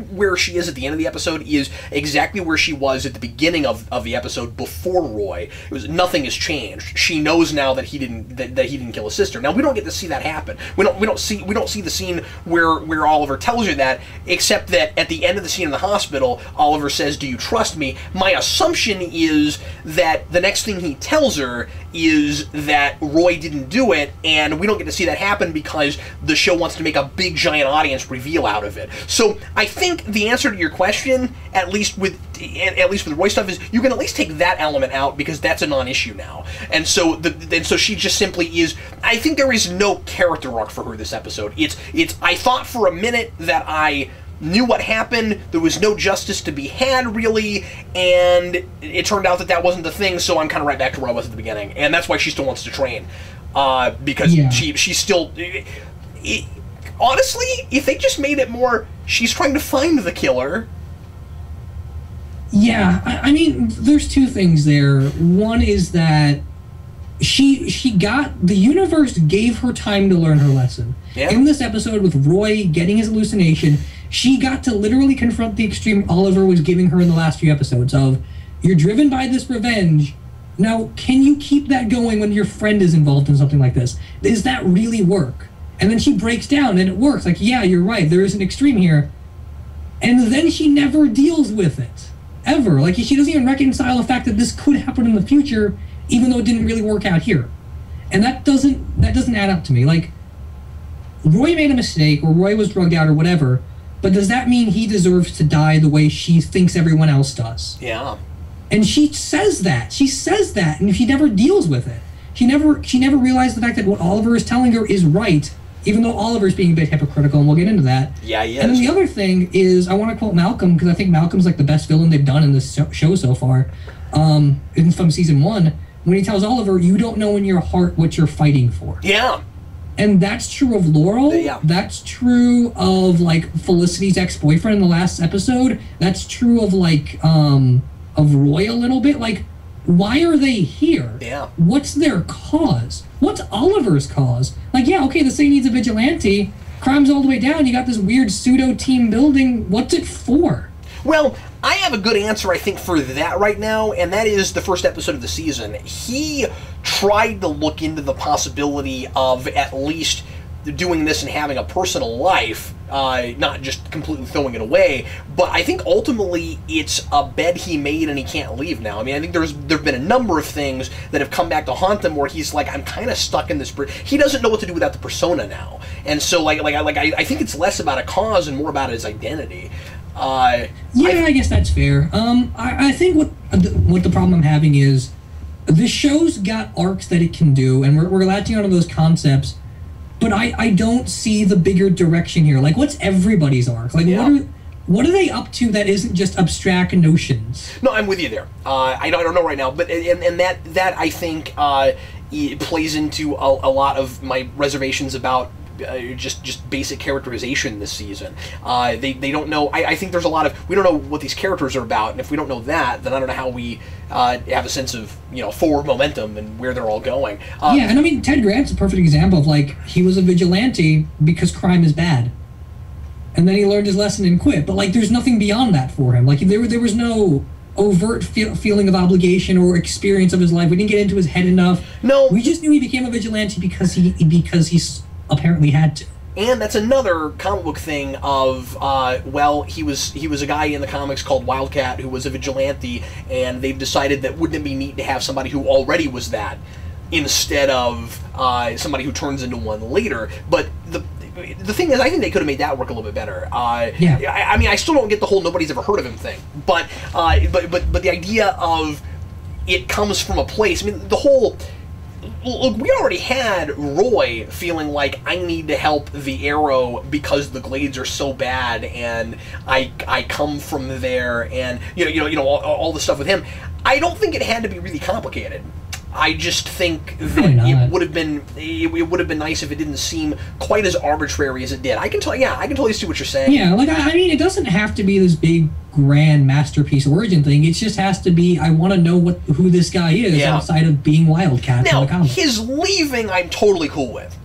where she is at the end of the episode is exactly where she was at the beginning of the episode before Roy. It was nothing has changed. She knows now that he didn't kill his sister. Now we don't get to see that happen. We don't see the scene where Oliver tells her that, except that at the end of the scene in the hospital, Oliver says, "Do you trust me?" My assumption is that the next thing he tells her is that Roy didn't do it, and we don't get to see that happen because the show wants to make a big giant audience reveal out of it. So I think the answer to your question, at least with the Roy stuff, is you can at least take that element out because that's a non-issue now. And so so she just simply is. I think there is no character arc for her this episode. It's. I thought for a minute that I knew what happened. There was no justice to be had, really, and it turned out that wasn't the thing. So I'm kind of right back to where I was at the beginning, and that's why she still wants to train because she's still. Honestly, if they just made it more, she's trying to find the killer. Yeah, I mean, there's 2 things there. One is that the universe gave her time to learn her lesson. Yeah. In this episode with Roy getting his hallucination, she got to literally confront the extreme Oliver was giving her in the last few episodes of, you're driven by this revenge. Now, can you keep that going when your friend is involved in something like this? Does that really work? And then she breaks down, and it works. Like, yeah, you're right, there is an extreme here. And then she never deals with it. Ever. Like, she doesn't even reconcile the fact that this could happen in the future, even though it didn't really work out here. And that doesn't add up to me. Like, Roy made a mistake, or Roy was drugged out, or whatever, but does that mean he deserves to die the way she thinks everyone else does? Yeah. And she says that. She says that, and she never deals with it. She never realized the fact that what Oliver is telling her is right, even though Oliver's being a bit hypocritical, and we'll get into that. Yeah, he is. And then the other thing is, I want to quote Malcolm, because I think Malcolm's like the best villain they've done in this show so far, from season 1, when he tells Oliver, you don't know in your heart what you're fighting for. Yeah. And that's true of Laurel. Yeah. That's true of, like, Felicity's ex-boyfriend in the last episode. That's true of, like, of Roy a little bit. Like, why are they here? Yeah. What's their cause? What's Oliver's cause? Like, yeah, okay, the city needs a vigilante. Crime's all the way down. You got this weird pseudo-team building. What's it for? Well, I have a good answer, I think, for that right now, and that is the first episode of the season. He tried to look into the possibility of at least doing this and having a personal life, not just completely throwing it away. But I think ultimately it's a bed he made and he can't leave now. I mean, I think there've been a number of things that have come back to haunt him where he's like, I'm kind of stuck in this. He doesn't know what to do without the persona now, and so I think it's less about a cause and more about his identity. I guess that's fair. I think what the problem I'm having is the show's got arcs that it can do, and we're latching onto those concepts. But I don't see the bigger direction here. Like, what's everybody's arc? Like, what are they up to that isn't just abstract notions? No, I'm with you there. I don't know right now, but and that I think it plays into a lot of my reservations about just basic characterization this season. They don't know. I think there's a lot of, we don't know what these characters are about, and if we don't know that, then I don't know how we have a sense of forward momentum and where they're all going. And I mean, Ted Grant's a perfect example of, like, he was a vigilante because crime is bad, and then he learned his lesson and quit. But, like, there's nothing beyond that for him. Like, there was no overt feeling of obligation or experience of his life. We didn't get into his head enough. No, we just knew he became a vigilante because he's apparently had to. And that's another comic book thing of, he was a guy in the comics called Wildcat who was a vigilante, and they've decided that wouldn't it be neat to have somebody who already was that instead of somebody who turns into one later. But the thing is, I think they could have made that work a little bit better. I mean, I still don't get the whole nobody's ever heard of him thing, but the idea of it comes from a place. I mean, the whole. Look, we already had Roy feeling like, I need to help the Arrow because the Glades are so bad, and I come from there, and all the stuff with him. I don't think it had to be really complicated. I just think that it would have been nice if it didn't seem quite as arbitrary as it did. I can totally see what you're saying. Yeah, like, I mean, it doesn't have to be this big, grand masterpiece origin thing. It just has to be, I want to know who this guy is outside of being Wildcat. Now, his leaving, I'm totally cool with.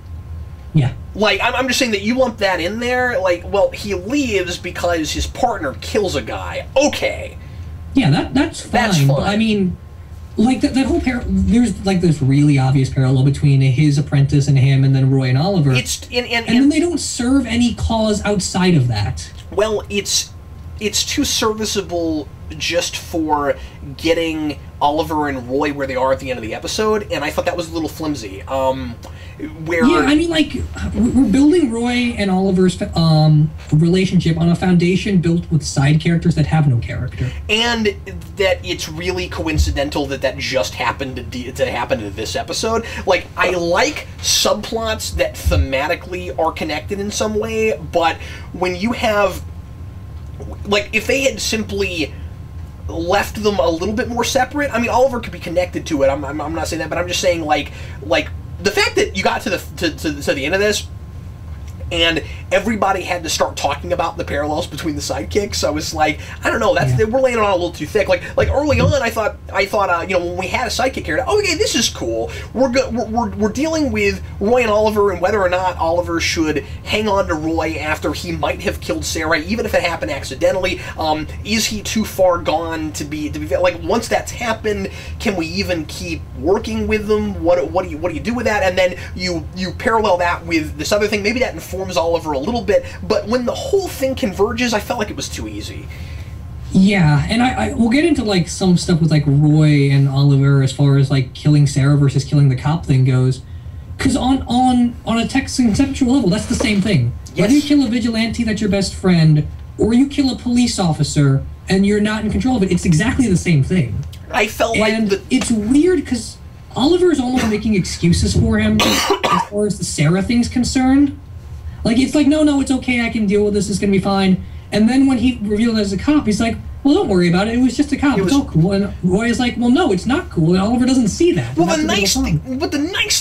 Yeah. Like, I'm just saying that you lump that in there. Like, well, he leaves because his partner kills a guy. Okay. Yeah, that's fine. That's fine. But, I mean, like, that whole there's, like, this really obvious parallel between his apprentice and him, and then Roy and Oliver. And then they don't serve any cause outside of that. Well, it's too serviceable just for getting Oliver and Roy where they are at the end of the episode, and I thought that was a little flimsy. I mean, like, we're building Roy and Oliver's relationship on a foundation built with side characters that have no character, and that it's really coincidental that just happened to happen to this episode. Like, I like subplots that thematically are connected in some way, but when you have, like, if they had simply left them a little bit more separate, I mean, Oliver could be connected to it. I'm not saying that, but I'm just saying, like the fact that you got to the end of this, and everybody had to start talking about the parallels between the sidekicks. I was like, I don't know, we're laying it on a little too thick. Like early on, I thought, when we had a sidekick character, okay, this is cool. We're dealing with Roy and Oliver, and whether or not Oliver should hang on to Roy after he might have killed Sarah, even if it happened accidentally. Is he too far gone to be like, once that's happened, can we even keep working with them? What do you do with that? And then you parallel that with this other thing. Maybe that informs Oliver a little bit, but when the whole thing converges, I felt like it was too easy. Yeah, and I we'll get into, like, some stuff with, like, Roy and Oliver as far as, like, killing Sarah versus killing the cop thing goes, because on a conceptual level, that's the same thing. Yes. Whether you kill a vigilante that's your best friend, or you kill a police officer and you're not in control of it, it's exactly the same thing. I felt it's weird because Oliver's almost making excuses for him as far as the Sarah thing's concerned. Like, it's like, no, it's okay, I can deal with this, it's gonna be fine. And then when he revealed it as a cop, he's like, well, don't worry about it, it was just a cop, it's all cool. And Roy is like, well, no, it's not cool, and Oliver doesn't see that. Well, the nice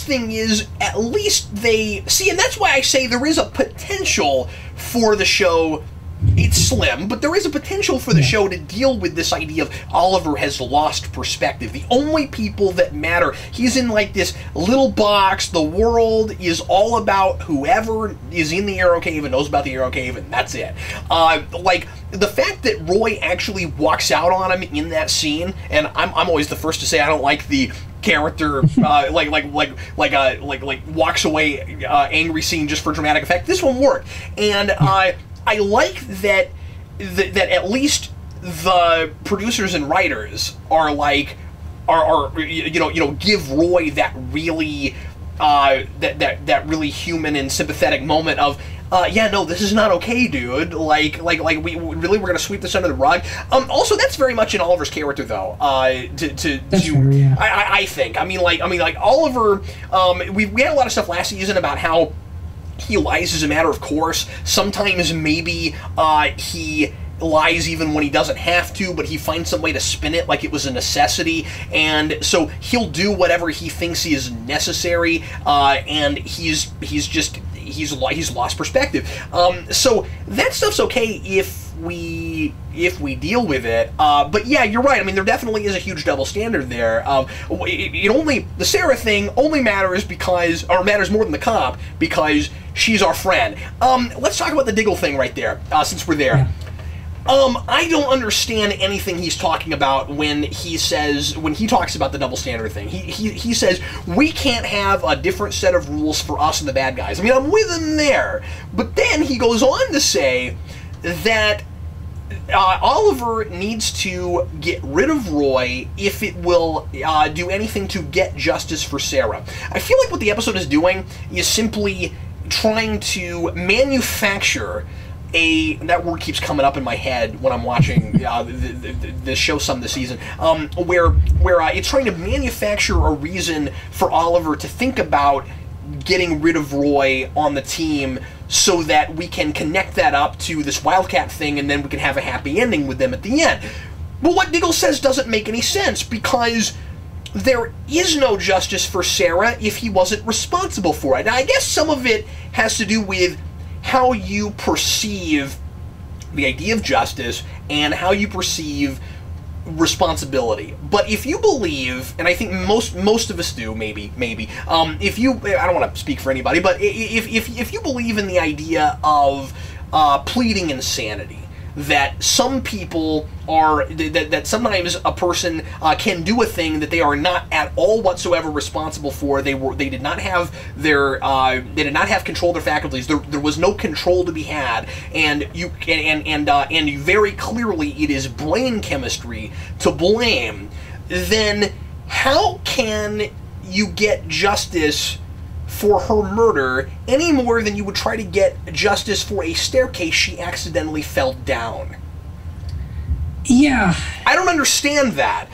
thing is, at least they see, and that's why I say there is a potential for the show. it's slim, but there is a potential for the show to deal with this idea of Oliver has lost perspective. The only people that matter, he's in like this little box, the world is all about whoever is in the Arrow Cave and knows about the Arrow Cave, and that's it. Like, the fact that Roy actually walks out on him in that scene, and I'm always the first to say I don't like the character like walks away angry scene just for dramatic effect. This one worked, and I like that at least the producers and writers are like are give Roy that really that really human and sympathetic moment of yeah, no, this is not okay, dude. Like we really we're gonna sweep this under the rug. Also, that's very much in Oliver's character, though. I think. I mean, like Oliver. We had a lot of stuff last season about how he lies as a matter of course. Sometimes maybe he lies even when he doesn't have to, but he finds some way to spin it like it was a necessity, and so he'll do whatever he thinks is necessary, and he's lost perspective. So that stuff's okay if we deal with it. But yeah, you're right. I mean, there definitely is a huge double standard there. The Sarah thing only matters matters more than the cop because she's our friend. Let's talk about the Diggle thing right there, since we're there. Yeah. I don't understand anything he's talking about when he talks about the double standard thing. He says, we can't have a different set of rules for us and the bad guys. I mean, I'm with him there. But then he goes on to say that Oliver needs to get rid of Roy if it will do anything to get justice for Sarah. I feel like what the episode is doing is simply trying to manufacture that word keeps coming up in my head when I'm watching the show some this season, where it's trying to manufacture a reason for Oliver to think about getting rid of Roy on the team so that we can connect that up to this Wildcat thing and then we can have a happy ending with them at the end. But what Diggle says doesn't make any sense because there is no justice for Sarah if he wasn't responsible for it. Now, I guess some of it has to do with how you perceive the idea of justice and how you perceive responsibility. But if you believe, and I think most of us do, maybe, if you, I don't want to speak for anybody, but if you believe in the idea of pleading insanity, that some people are, that sometimes a person can do a thing that they are not at all whatsoever responsible for. They did not have control of their faculties. There was no control to be had, and very clearly it is brain chemistry to blame. Then how can you get justice for her murder any more than you would try to get justice for a staircase she accidentally fell down? Yeah. I don't understand that.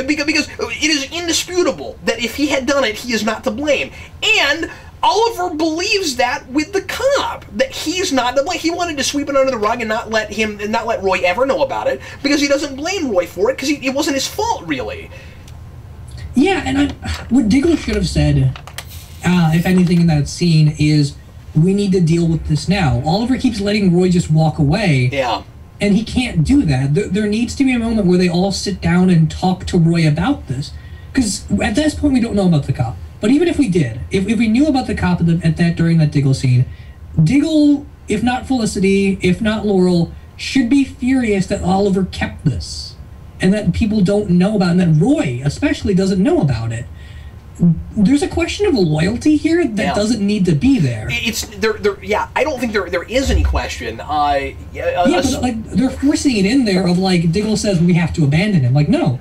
Because it is indisputable that if he had done it, he is not to blame. And Oliver believes that with the cop, that he's not to blame. He wanted to sweep it under the rug and not let Roy ever know about it because he doesn't blame Roy for it because it wasn't his fault, really. Yeah, and what Diggle should have said, if anything in that scene, is we need to deal with this now. Oliver keeps letting Roy just walk away. Yeah. And he can't do that. There needs to be a moment where they all sit down and talk to Roy about this. Because at this point, we don't know about the cop. But even if we did, if we knew about the cop during that Diggle scene, Diggle, if not Felicity, if not Laurel, should be furious that Oliver kept this. And that people don't know about it, and that Roy especially doesn't know about it. There's a question of loyalty here that doesn't need to be there. It's there. Yeah, I don't think there is any question. But like they're forcing it in there of like Diggle says we have to abandon him. Like, no,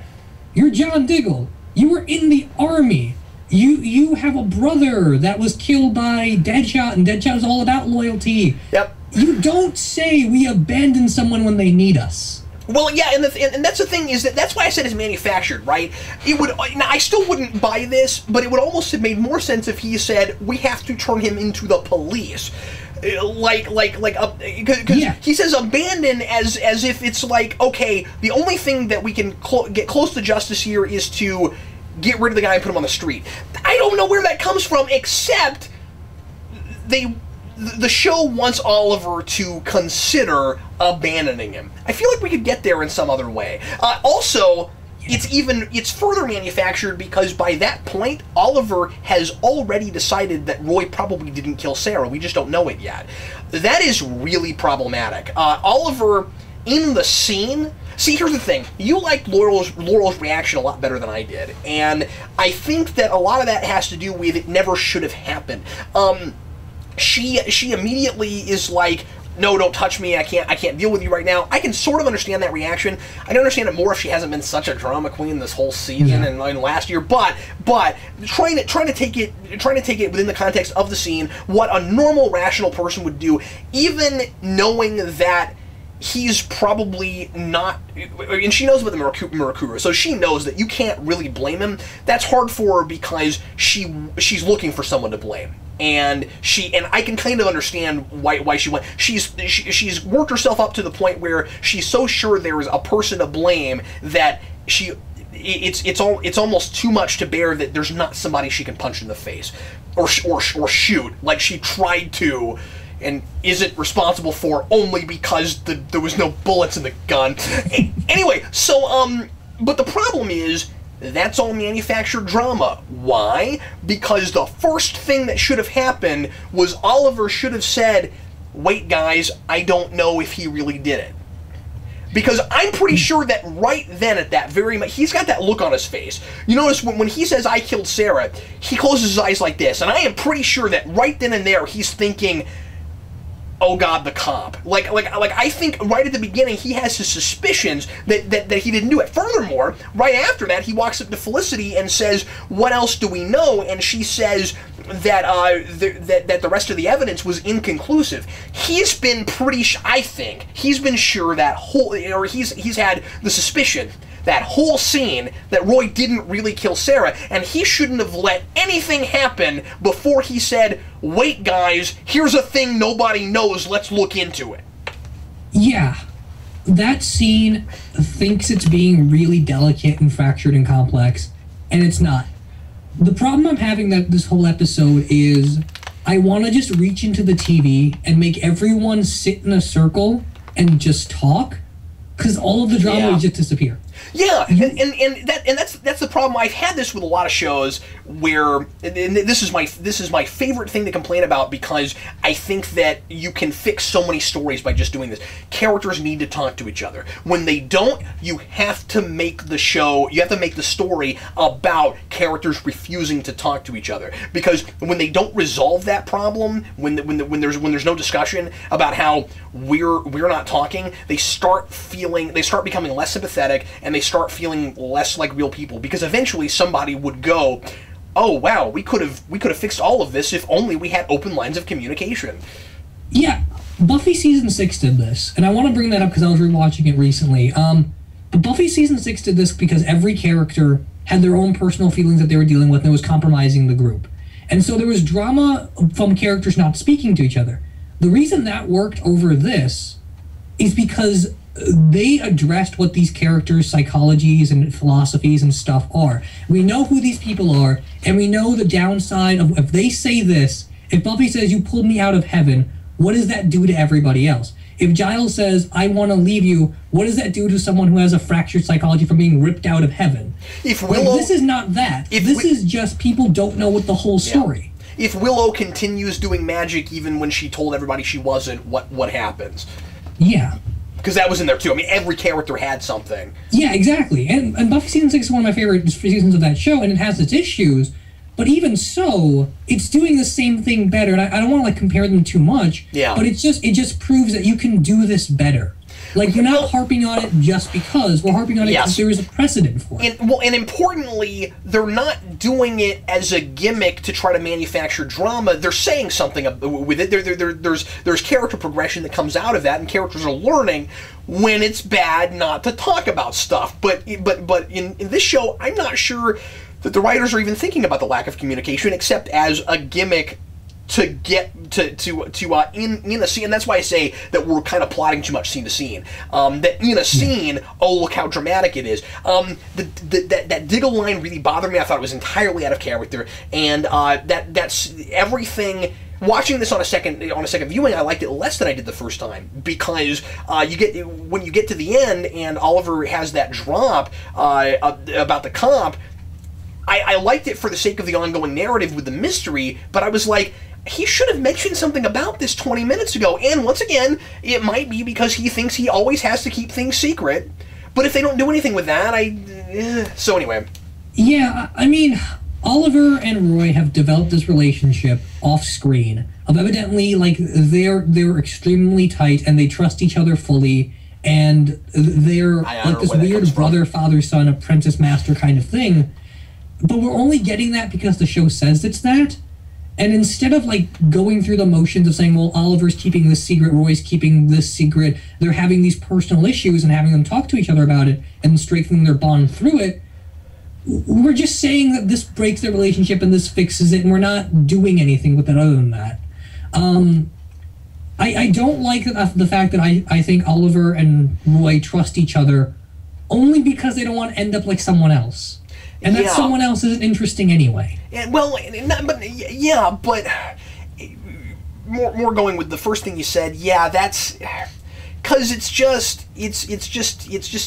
you're John Diggle. You were in the army. You have a brother that was killed by Deadshot, and Deadshot is all about loyalty. Yep. You don't say we abandon someone when they need us. Well, yeah, and that's the thing is that's why I said it's manufactured, right? It would. Now, I still wouldn't buy this, but it would almost have made more sense if he said we have to turn him into the police, because he says abandon as if it's like, okay, the only thing that we can get close to justice here is to get rid of the guy and put him on the street. I don't know where that comes from, except the show wants Oliver to consider abandoning him. I feel like we could get there in some other way. Also, it's further manufactured because by that point, Oliver has already decided that Roy probably didn't kill Sarah. We just don't know it yet. That is really problematic. Oliver, in the scene... See, here's the thing. You liked Laurel's reaction a lot better than I did. And I think that a lot of that has to do with it never should have happened. She immediately is like, no, don't touch me, I can't deal with you right now. I can sort of understand that reaction. I can understand it more if she hasn't been such a drama queen this whole season and last year, but trying to take it within the context of the scene, what a normal, rational person would do, even knowing that he's probably not, and she knows about the Murakura, so she knows that you can't really blame him. That's hard for her because she's looking for someone to blame. And I can kind of understand why she went. She's worked herself up to the point where she's so sure there is a person to blame that it's almost too much to bear that there's not somebody she can punch in the face or shoot like she tried to and isn't responsible for only because there was no bullets in the gun. Anyway, so but the problem is, that's all manufactured drama. Why? Because the first thing that should have happened was Oliver should have said, wait guys, I don't know if he really did it. Because I'm pretty sure that right then at that very moment, he's got that look on his face. You notice when he says, I killed Sarah, he closes his eyes like this, and I am pretty sure that right then and there he's thinking, oh God, the cop. Like I think right at the beginning he has his suspicions that he didn't do it. Furthermore, right after that he walks up to Felicity and says, what else do we know? And she says that that the rest of the evidence was inconclusive. He's been I think he's been sure that he's had the suspicion that whole scene that Roy didn't really kill Sarah, and he shouldn't have let anything happen before he said, wait guys, here's a thing nobody knows, let's look into it. Yeah, that scene thinks it's being really delicate and fractured and complex, and it's not. The problem I'm having that this whole episode is I want to just reach into the TV and make everyone sit in a circle and just talk, because all of the drama would just disappear. Yeah, and that's the problem. I've had this with a lot of shows where, and this is my favorite thing to complain about, because I think that you can fix so many stories by just doing this. Characters need to talk to each other. When they don't, you have to make the story about characters refusing to talk to each other. Because when they don't resolve that problem, when there's no discussion about how we're not talking, they start becoming less sympathetic, and they start feeling less like real people, because eventually somebody would go, oh wow, we could have fixed all of this if only we had open lines of communication. Yeah, Buffy season 6 did this, and I want to bring that up because I was rewatching it recently. But Buffy season 6 did this because every character had their own personal feelings that they were dealing with, and it was compromising the group. And so there was drama from characters not speaking to each other. The reason that worked over this is because they addressed what these characters' psychologies and philosophies and stuff are. We know who these people are, and we know the downside of if they say this. If Buffy says, you pulled me out of heaven, what does that do to everybody else? If Giles says, I want to leave you, what does that do to someone who has a fractured psychology from being ripped out of heaven? If Willow, this is not that. This is just people don't know what the whole story. If Willow continues doing magic even when she told everybody she wasn't, what happens? Yeah. Because that was in there too. I mean, every character had something. Yeah, exactly. And Buffy season 6 is one of my favorite seasons of that show, and it has its issues. But even so, it's doing the same thing better. And I don't want to compare them too much. Yeah. But it just proves that you can do this better. Like, we're not harping on it just because. We're harping on it because there is a precedent for it. And importantly, they're not doing it as a gimmick to try to manufacture drama. They're saying something with it. There's character progression that comes out of that, and characters are learning when it's bad not to talk about stuff. But in this show, I'm not sure that the writers are even thinking about the lack of communication, except as a gimmick to get in a scene. And that's why I say that we're kind of plotting too much scene to scene. That in a scene, oh, look how dramatic it is. That Diggle line really bothered me. I thought it was entirely out of character, and that's everything watching this on a second viewing, I liked it less than I did the first time, because when you get to the end and Oliver has that drop about the cop, I liked it for the sake of the ongoing narrative with the mystery, but I was like, he should have mentioned something about this 20 minutes ago. And once again, it might be because he thinks he always has to keep things secret. But if they don't do anything with that, so anyway. Yeah, I mean, Oliver and Roy have developed this relationship off screen of evidently, like, they're extremely tight and they trust each other fully, and they're like this weird brother, father, son, apprentice, master kind of thing. But we're only getting that because the show says it's that. And instead of, like, going through the motions of saying, well, Oliver's keeping this secret, Roy's keeping this secret, they're having these personal issues and having them talk to each other about it and strengthening their bond through it, we're just saying that this breaks their relationship and this fixes it, and we're not doing anything with it other than that. I don't like the fact that I think Oliver and Roy trust each other only because they don't want to end up like someone else. And that someone else isn't interesting anyway. But more going with the first thing you said. Yeah, that's because it's just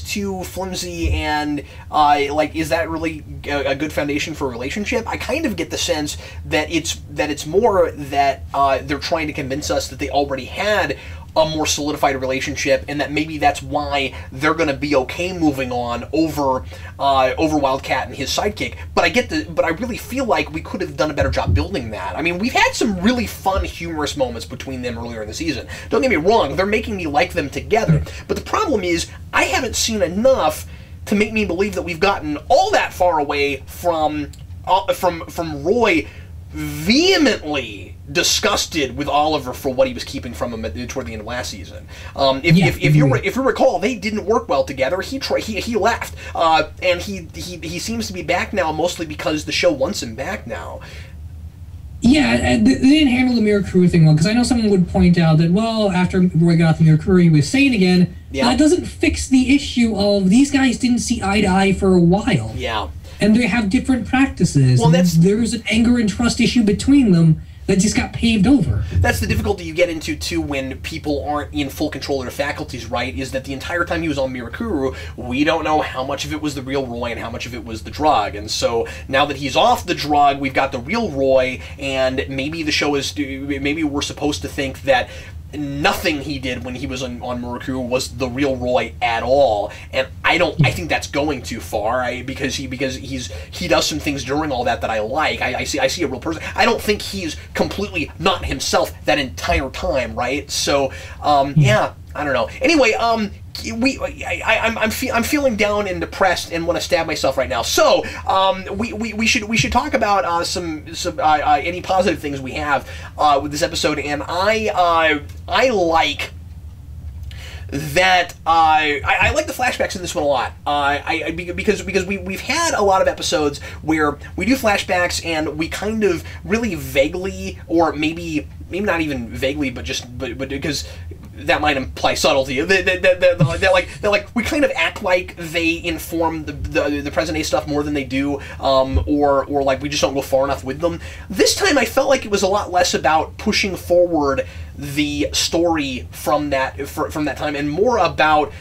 too flimsy, and like, is that really a good foundation for a relationship? I kind of get the sense that it's more that they're trying to convince us that they already had a more solidified relationship, and that maybe that's why they're going to be okay moving on over Wildcat and his sidekick. But I really feel like we could have done a better job building that. I mean, we've had some really fun, humorous moments between them earlier in the season. Don't get me wrong; they're making me like them together. But the problem is, I haven't seen enough to make me believe that we've gotten all that far away from Roy vehemently disgusted with Oliver for what he was keeping from him toward the end of last season. If you recall, they didn't work well together. He left, and he seems to be back now, mostly because the show wants him back now. Yeah, and they didn't handle the Mirror Crew thing well, because I know someone would point out that, well, after Roy got the Mirror Crew, he was sane again. Yeah. That doesn't fix the issue of these guys didn't see eye to eye for a while. Yeah. And they have different practices. Well, there's an anger and trust issue between them that just got paved over. That's the difficulty you get into, too, when people aren't in full control of their faculties, right? Is that the entire time he was on Mirakuru, we don't know how much of it was the real Roy and how much of it was the drug. And so now that he's off the drug, we've got the real Roy, and maybe the show is... Maybe we're supposed to think that nothing he did when he was on Mirakuru was the real Roy at all, and I think that's going too far. Because he does some things during all that I like. I see a real person. I don't think he's completely not himself that entire time, right? So yeah, I don't know. Anyway, I'm feeling down and depressed and want to stab myself right now. So we should talk about some any positive things we have with this episode, and I like that. I like the flashbacks in this one a lot. Because we've had a lot of episodes where we do flashbacks and we kind of really vaguely, or maybe not even vaguely, but because that might imply subtlety. They're like we kind of act like they inform the present day stuff more than they do, or like we just don't go far enough with them. This time I felt like it was a lot less about pushing forward the story from that time, and more about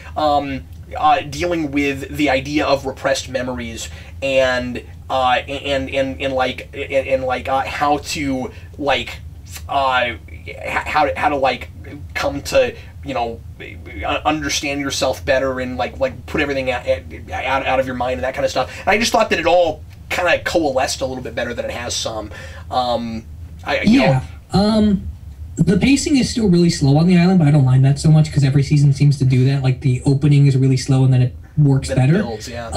dealing with the idea of repressed memories and how to how to like come to, you know, understand yourself better and like put everything out of your mind and that kind of stuff. And I just thought that it all kind of coalesced a little bit better than it has some. The pacing is still really slow on the island, but I don't mind that so much because every season seems to do that. Like the opening is really slow and then it works better. It builds, yeah.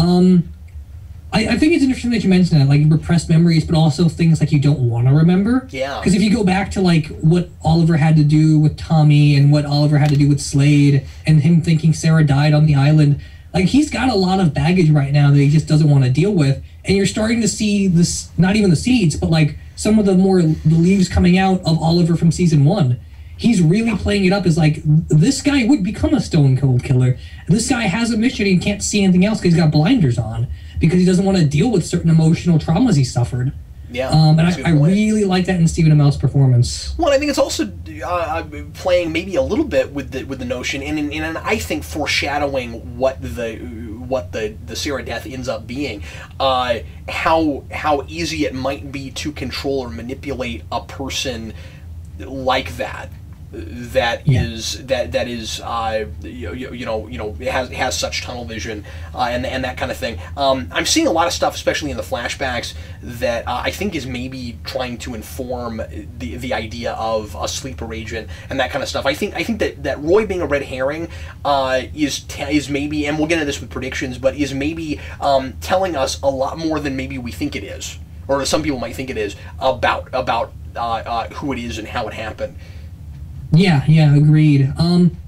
I think it's interesting that you mentioned that, like repressed memories, but also things like you don't want to remember. Yeah. Because if you go back to like what Oliver had to do with Tommy and what Oliver had to do with Slade and him thinking Sarah died on the island, like he's got a lot of baggage right now that he just doesn't want to deal with. And you're starting to see this, not even the seeds, but like some of the leaves coming out of Oliver from season 1. He's really playing it up as like, this guy would become a stone cold killer. This guy has a mission and can't see anything else because he's got blinders on, because he doesn't want to deal with certain emotional traumas he suffered. Yeah, and I really like that in Stephen Amell's performance. Well, I think it's also playing maybe a little bit with the notion, and I think foreshadowing what the Sarah death ends up being, how easy it might be to control or manipulate a person like that. That is has such tunnel vision and that kind of thing. I'm seeing a lot of stuff, especially in the flashbacks, that I think is maybe trying to inform the idea of a sleeper agent and that kind of stuff. I think that Roy being a red herring is maybe, and we'll get into this with predictions, but is maybe telling us a lot more than maybe we think it is, or some people might think it is, about who it is and how it happened. Yeah, agreed.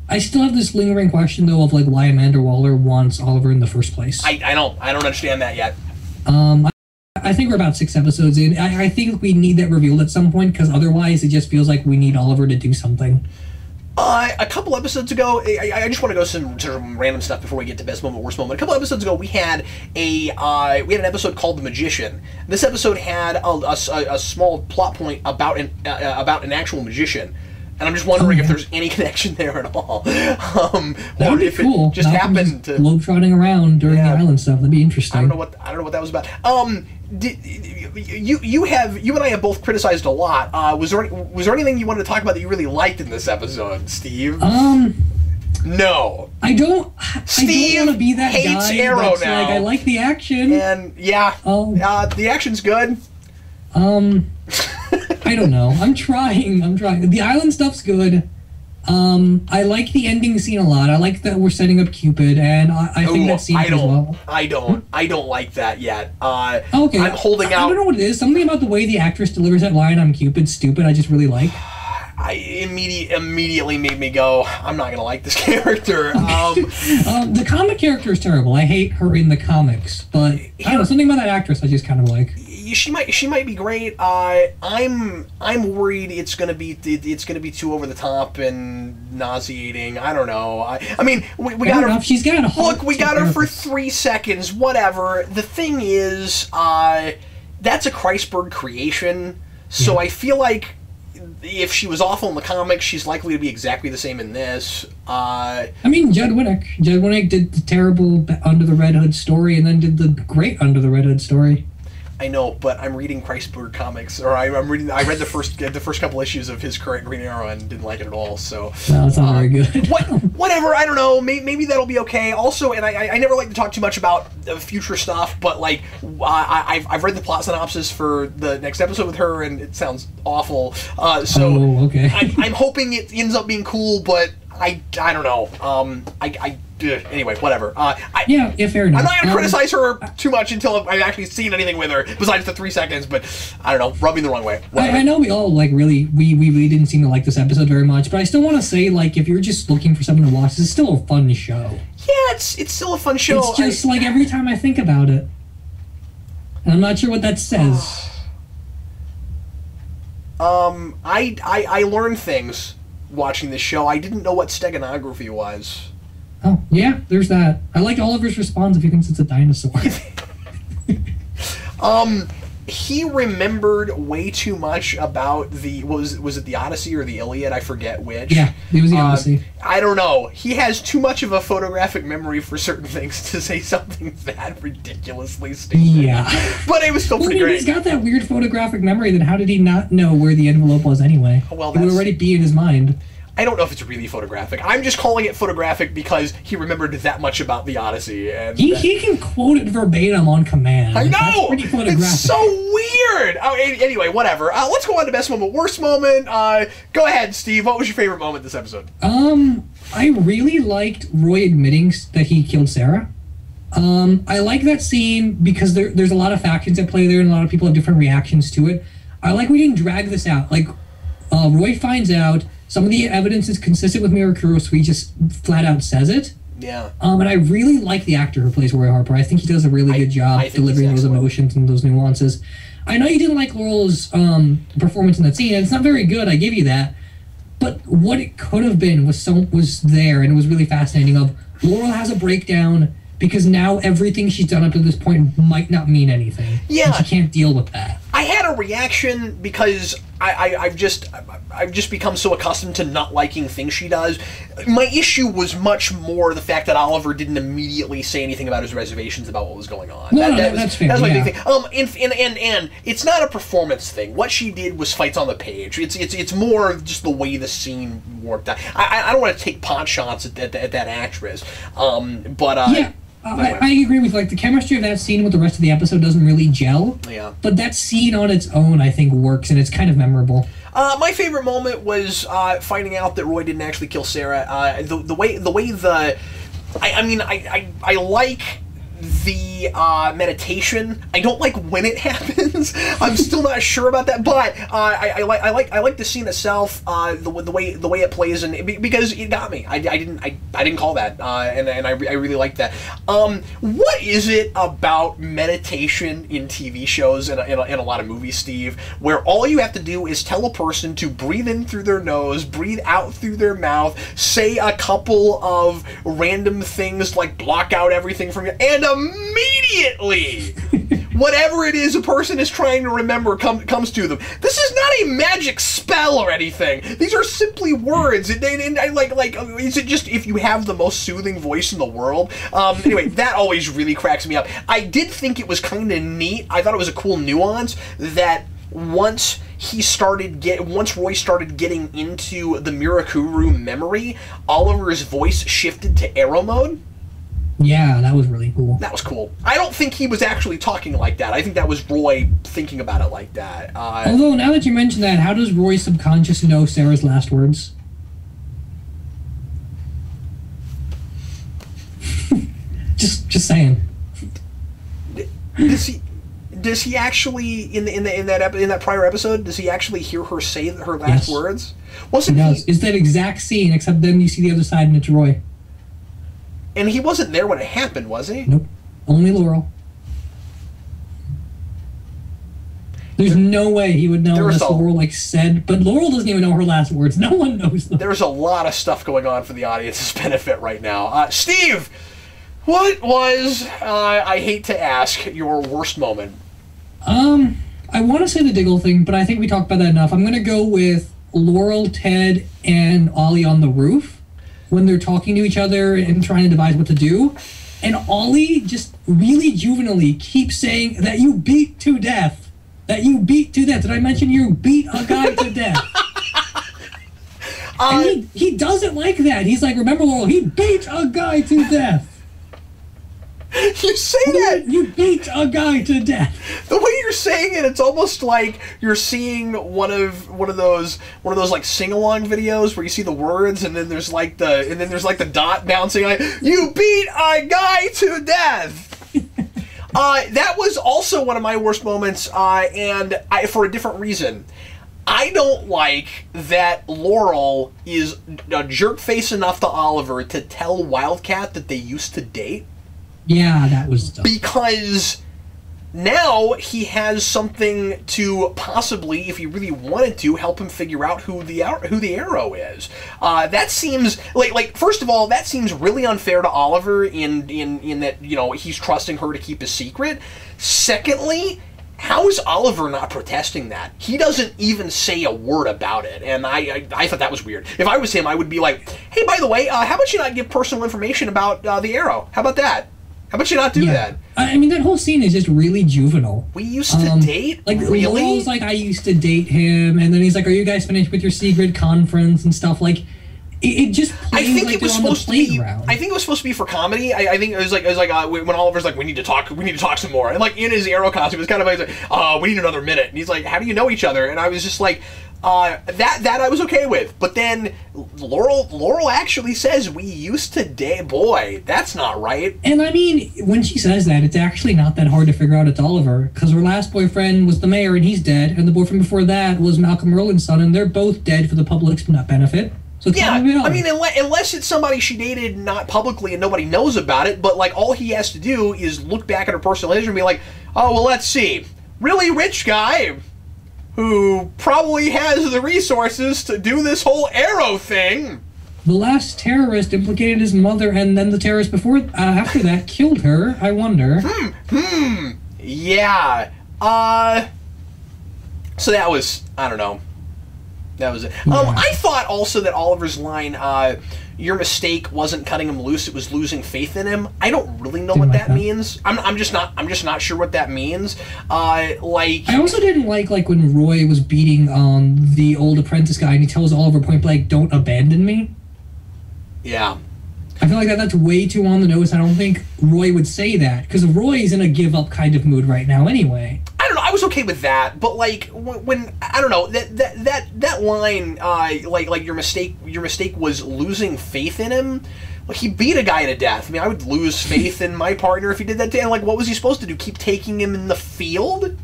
I still have this lingering question though of like why Amanda Waller wants Oliver in the first place. I don't understand that yet. I think we're about 6 episodes in. I think we need that revealed at some point, because otherwise it just feels like we need Oliver to do something. A couple episodes ago, I just want to go some random stuff before we get to best moment, worst moment. A couple episodes ago, we had an episode called The Magician. This episode had a small plot point about an actual magician. And I'm just wondering if there's any connection there at all. That would be if cool. It just happened to globetrotting around during the island stuff. That'd be interesting. I don't know what that was about. You and I have both criticized a lot. Was there anything you wanted to talk about that you really liked in this episode, Steve? No. I don't. Steve I don't want to be that hates guy Arrow that's now. like, I like the action. And the action's good. I don't know. I'm trying. The island stuff's good. I like the ending scene a lot. I like that we're setting up Cupid, and I think that scene as well. I don't like that yet. Okay. I'm holding out. I don't know what it is. Something about the way the actress delivers that line, "I'm Cupid, stupid," I just really like. Immediately made me go, I'm not gonna like this character. The comic character is terrible. I hate her in the comics, but I don't know, something about that actress I just kind of like. She might be great. I'm worried it's gonna be too over the top and nauseating. I don't know. I mean we got her. She's got a look. We got her for 3 seconds. Whatever. The thing is, that's a Kreisberg creation. So yeah. I feel like if she was awful in the comics, she's likely to be exactly the same in this. I mean, Judd Winnick. Judd Winnick did the terrible Under the Red Hood story and then did the great Under the Red Hood story. I know, but I'm reading Kreisberg comics, or I read the first couple issues of his current Green Arrow and didn't like it at all. So no, it's not very good. Whatever, I don't know. Maybe that'll be okay. Also, and I never like to talk too much about future stuff, but like I've read the plot synopsis for the next episode with her, and it sounds awful. Okay. I'm hoping it ends up being cool, but I don't know. Anyway, whatever. Yeah, fair enough. I'm not going to criticize her too much until I've actually seen anything with her besides the 3 seconds, but I don't know, rub me the wrong way. I know we all like really didn't seem to like this episode very much, but I still want to say, like, if you're just looking for something to watch, it's still a fun show. Yeah, it's still a fun show. It's just like every time I think about it, and I'm not sure what that says. I learned things watching this show. I didn't know what steganography was. Oh, yeah, there's that. I like Oliver's response if he thinks it's a dinosaur. He remembered way too much about was it the Odyssey or the Iliad? I forget which. Yeah, it was the Odyssey. I don't know. He has too much of a photographic memory for certain things to say something that ridiculously stupid. Yeah. But it was still pretty great. He's got that weird photographic memory, then how did he not know where the envelope was anyway? Well, it would already be in his mind. I don't know if it's really photographic. I'm just calling it photographic because he remembered that much about the Odyssey. And he can quote it verbatim on command. I know! That's pretty photographic. It's so weird! Oh, anyway, whatever. Let's go on to best moment, worst moment. Go ahead, Steve. What was your favorite moment this episode? I really liked Roy admitting that he killed Sarah. I like that scene because there's a lot of factions at play there and a lot of people have different reactions to it. I like we didn't drag this out. Like, Roy finds out. Some of the evidence is consistent with Mirakuro, so he just flat out says it. Yeah. And I really like the actor who plays Roy Harper. I think he does a really good job delivering those emotions and those nuances. I know you didn't like Laurel's performance in that scene, and it's not very good, I give you that. But what it could have been was there, and it was really fascinating of Laurel has a breakdown because now everything she's done up to this point might not mean anything. Yeah. And she can't deal with that. I had a reaction because I've just become so accustomed to not liking things she does. My issue was much more the fact that Oliver didn't immediately say anything about his reservations about what was going on. That's fair. That's my big thing. And it's not a performance thing. What she did was fights on the page. It's more just the way the scene worked out. I don't want to take pot shots at that actress, but I agree with, like, the chemistry of that scene with the rest of the episode doesn't really gel. Yeah. But that scene on its own, I think, works, and it's kind of memorable. My favorite moment was finding out that Roy didn't actually kill Sarah. I like the meditation. I don't like when it happens. I'm still not sure about that, but I like the scene itself. The way it plays, and because it got me. I didn't call that, and I really liked that. What is it about meditation in TV shows and in a lot of movies, Steve, where all you have to do is tell a person to breathe in through their nose, breathe out through their mouth, say a couple of random things like block out everything from you, and immediately whatever it is a person is trying to remember comes to them. This is not a magic spell or anything. These are simply words. Is it just if you have the most soothing voice in the world? Anyway, that always really cracks me up. I did think it was kind of neat. I thought it was a cool nuance that once Roy started getting into the Mirakuru memory, Oliver's voice shifted to arrow mode. Yeah, that was really cool. That was cool. I don't think he was actually talking like that. I think that was Roy thinking about it like that. Although, now that you mention that, how does Roy's subconscious know Sarah's last words? just saying. Does he actually in that prior episode? Does he actually hear her say her last words? Wasn't he? Does. It's that exact scene, except then you see the other side and it's Roy. And he wasn't there when it happened, was he? Nope. Only Laurel. There's no way he would know unless Laurel said, but Laurel doesn't even know her last words. No one knows them. There's a lot of stuff going on for the audience's benefit right now. Steve, what was, I hate to ask, your worst moment? I want to say the Diggle thing, but I think we talked about that enough. I'm going to go with Laurel, Ted, and Ollie on the roof when they're talking to each other and trying to devise what to do. And Ollie just really juvenilely keeps saying that you beat to death. That you beat to death. Did I mention you beat a guy to death? And he doesn't like that. He's like, remember, Laurel, he beat a guy to death. You say that you beat a guy to death. The way you're saying it, it's almost like you're seeing one of those like sing-along videos where you see the words and then there's like the dot bouncing. Like, you beat a guy to death. That was also one of my worst moments, and for a different reason. I don't like that Laurel is a jerk face enough to Oliver to tell Wildcat that they used to date. Yeah, that was dumb. Because now he has something to possibly, if he really wanted to, help him figure out who the Arrow is. That seems like first of all, that seems really unfair to Oliver in that, you know, he's trusting her to keep his secret. Secondly, how is Oliver not protesting that? He doesn't even say a word about it, and I thought that was weird. If I was him, I would be like, hey, by the way, how about you not give personal information about the Arrow? How about that? How about you not do that? I mean, that whole scene is just really juvenile. We used to date? Like, really? Laurel's like, I used to date him, and then he's like, are you guys finished with your secret conference and stuff? Like, it just plays like it was supposed to be. I think it was supposed to be for comedy. I think it was like when Oliver's like, we need to talk some more, and like in his Arrow costume, it was kind of like, we need another minute, and he's like, how do you know each other? And I was just like, that I was okay with, but then Laurel actually says we used to date. Boy, that's not right. And I mean, when she says that, it's actually not that hard to figure out it's Oliver, because her last boyfriend was the mayor and he's dead, and the boyfriend before that was Malcolm Merlin's son, and they're both dead for the public's benefit. So yeah, I mean, unless it's somebody she dated not publicly and nobody knows about it, but like all he has to do is look back at her personal history and be like, oh well, let's see, really rich guy who probably has the resources to do this whole Arrow thing. The last terrorist implicated his mother, and then the terrorist after that killed her. I wonder. Yeah. So that was, I don't know. That was it. Yeah. I thought also that Oliver's line, your mistake wasn't cutting him loose, it was losing faith in him. I don't really know what that means. I'm just not sure what that means. I also didn't like when Roy was beating the old apprentice guy and he tells Oliver point blank, "Don't abandon me." Yeah. I feel like that's way too on the nose. I don't think Roy would say that, because Roy's in a give up kind of mood right now anyway. I don't know. I was okay with that, but like when I don't know that line, like your mistake was losing faith in him. Like, he beat a guy to death. I mean, I would lose faith in my partner if he did that to him. Like, what was he supposed to do? Keep taking him in the field?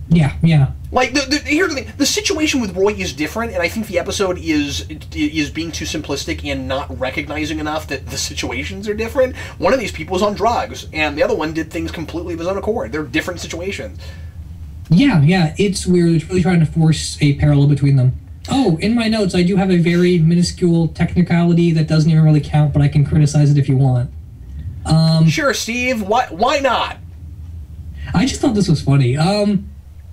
Yeah. Like, here's the thing. The situation with Roy is different, and I think the episode is being too simplistic and not recognizing enough that the situations are different. One of these people is on drugs, and the other one did things completely of his own accord. They're different situations. Yeah, it's weird. It's really trying to force a parallel between them. Oh, in my notes, I do have a very minuscule technicality that doesn't even really count, but I can criticize it if you want. Sure, Steve. Why not? I just thought this was funny.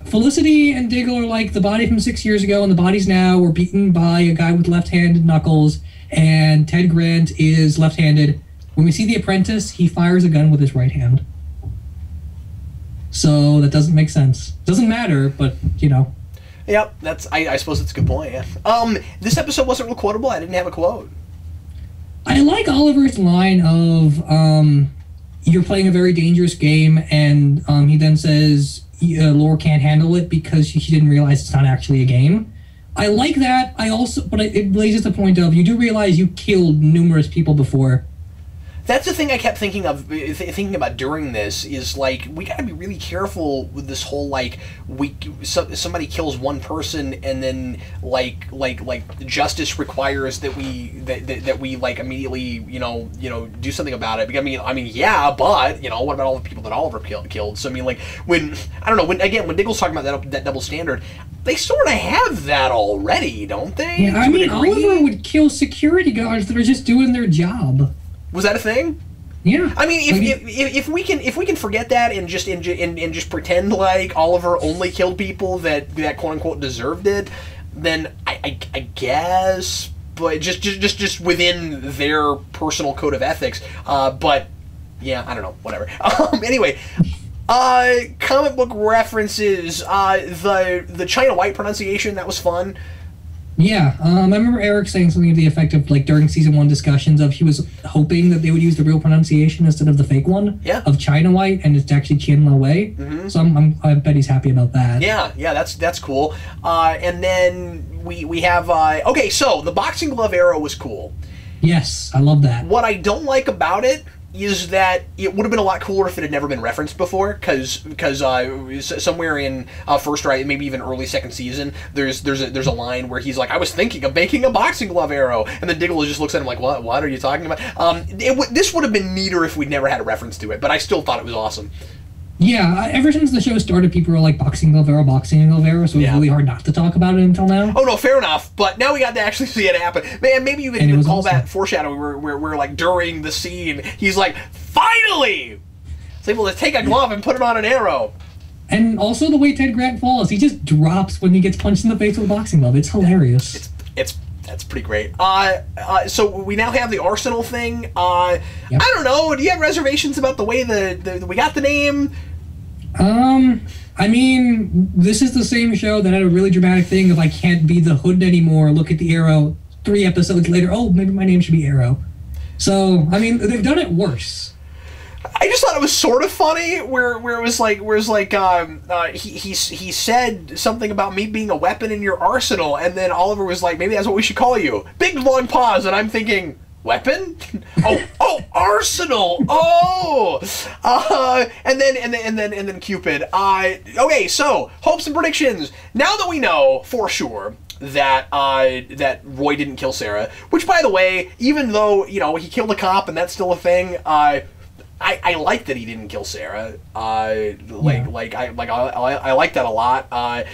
Felicity and Diggle are like the body from 6 years ago, and the bodies now were beaten by a guy with left-handed knuckles, and Ted Grant is left-handed. When we see the apprentice, he fires a gun with his right hand. So that doesn't make sense. Doesn't matter, but, you know. Yep, I suppose that's a good point, yeah. This episode wasn't real quotable. I didn't have a quote. I like Oliver's line of, you're playing a very dangerous game, and he then says, Lore can't handle it because she didn't realize it's not actually a game. I like that. But it raises the point of, you do realize you killed numerous people before. That's the thing I kept thinking about during this, is like, we gotta be really careful with this whole, like, somebody kills one person and then like justice requires that we like immediately you know do something about it. Because I mean yeah, but you know, what about all the people that Oliver killed? So I mean, like, when Diggle's talking about that double standard, they sort of have that already, don't they? Yeah, I mean, Oliver would kill security guards that are just doing their job. Was that a thing? Yeah. I mean, if we can forget that and just pretend like Oliver only killed people that quote unquote deserved it, then I guess, but just within their personal code of ethics. But yeah, I don't know. Whatever. Anyway. Comic book references. The China White pronunciation, that was fun. Yeah, I remember Eric saying something to the effect of, like, during season 1 discussions of, he was hoping that they would use the real pronunciation instead of the fake one. Yeah. Of China White, and it's actually Chin La Wei. Mm-hmm. So I bet he's happy about that. Yeah, that's cool. And then we have okay, so the boxing glove arrow was cool. Yes, I love that. What I don't like about it is that it would have been a lot cooler if it had never been referenced before, because somewhere in first, or maybe even early second season, there's a line where he's like, I was thinking of making a boxing glove arrow, and then Diggle just looks at him like, what are you talking about? This would have been neater if we'd never had a reference to it, but I still thought it was awesome. Yeah, ever since the show started, people were like, boxing glove arrow, so it's really hard not to talk about it until now. Oh, no, fair enough, but now we got to actually see it happen. Man, maybe you can even call that foreshadowing where like, during the scene, he's like, finally! He's able to take a glove and put it on an arrow. And also the way Ted Grant falls, he just drops when he gets punched in the face with a boxing glove. It's hilarious. That's pretty great. So we now have the Arsenal thing. Yep. I don't know, do you have reservations about the way we got the name? I mean, this is the same show that had a really dramatic thing of, I can't be the Hood anymore, look at the arrow. 3 episodes later, oh, maybe my name should be Arrow. So, I mean, they've done it worse. I just thought it was sort of funny, where it was like, he said something about me being a weapon in your arsenal, and then Oliver was like, maybe that's what we should call you. Big long pause, and I'm thinking, weapon? oh, arsenal. Oh, and then Cupid. Okay, so hopes and predictions. Now that we know for sure that Roy didn't kill Sarah, which, by the way, even though he killed a cop and that's still a thing, I like that he didn't kill Sarah. I like that a lot.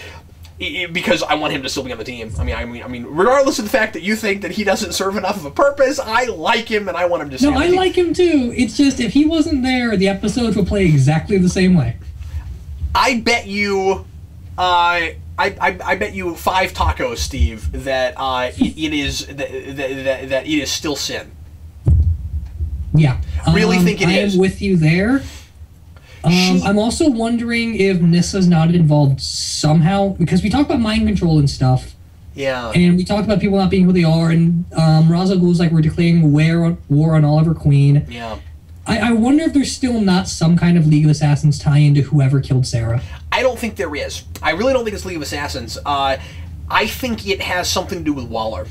Because I want him to still be on the team. I mean, regardless of the fact that you think that he doesn't serve enough of a purpose, I like him and I want him to stay on the team. No, I like him too. It's just, if he wasn't there, the episodes would play exactly the same way. I bet you, I bet you 5 tacos, Steve, that it is still Sin. Yeah. Really think it is. I am with you there. I'm also wondering if Nissa's not involved somehow, because we talk about mind control and stuff. Yeah. And we talked about people not being who they are, and Ra's al Ghul's like, we're declaring war on Oliver Queen. Yeah. I wonder if there's still not some kind of League of Assassins tie-in to whoever killed Sarah. I don't think there is. I really don't think it's League of Assassins. I think it has something to do with Waller.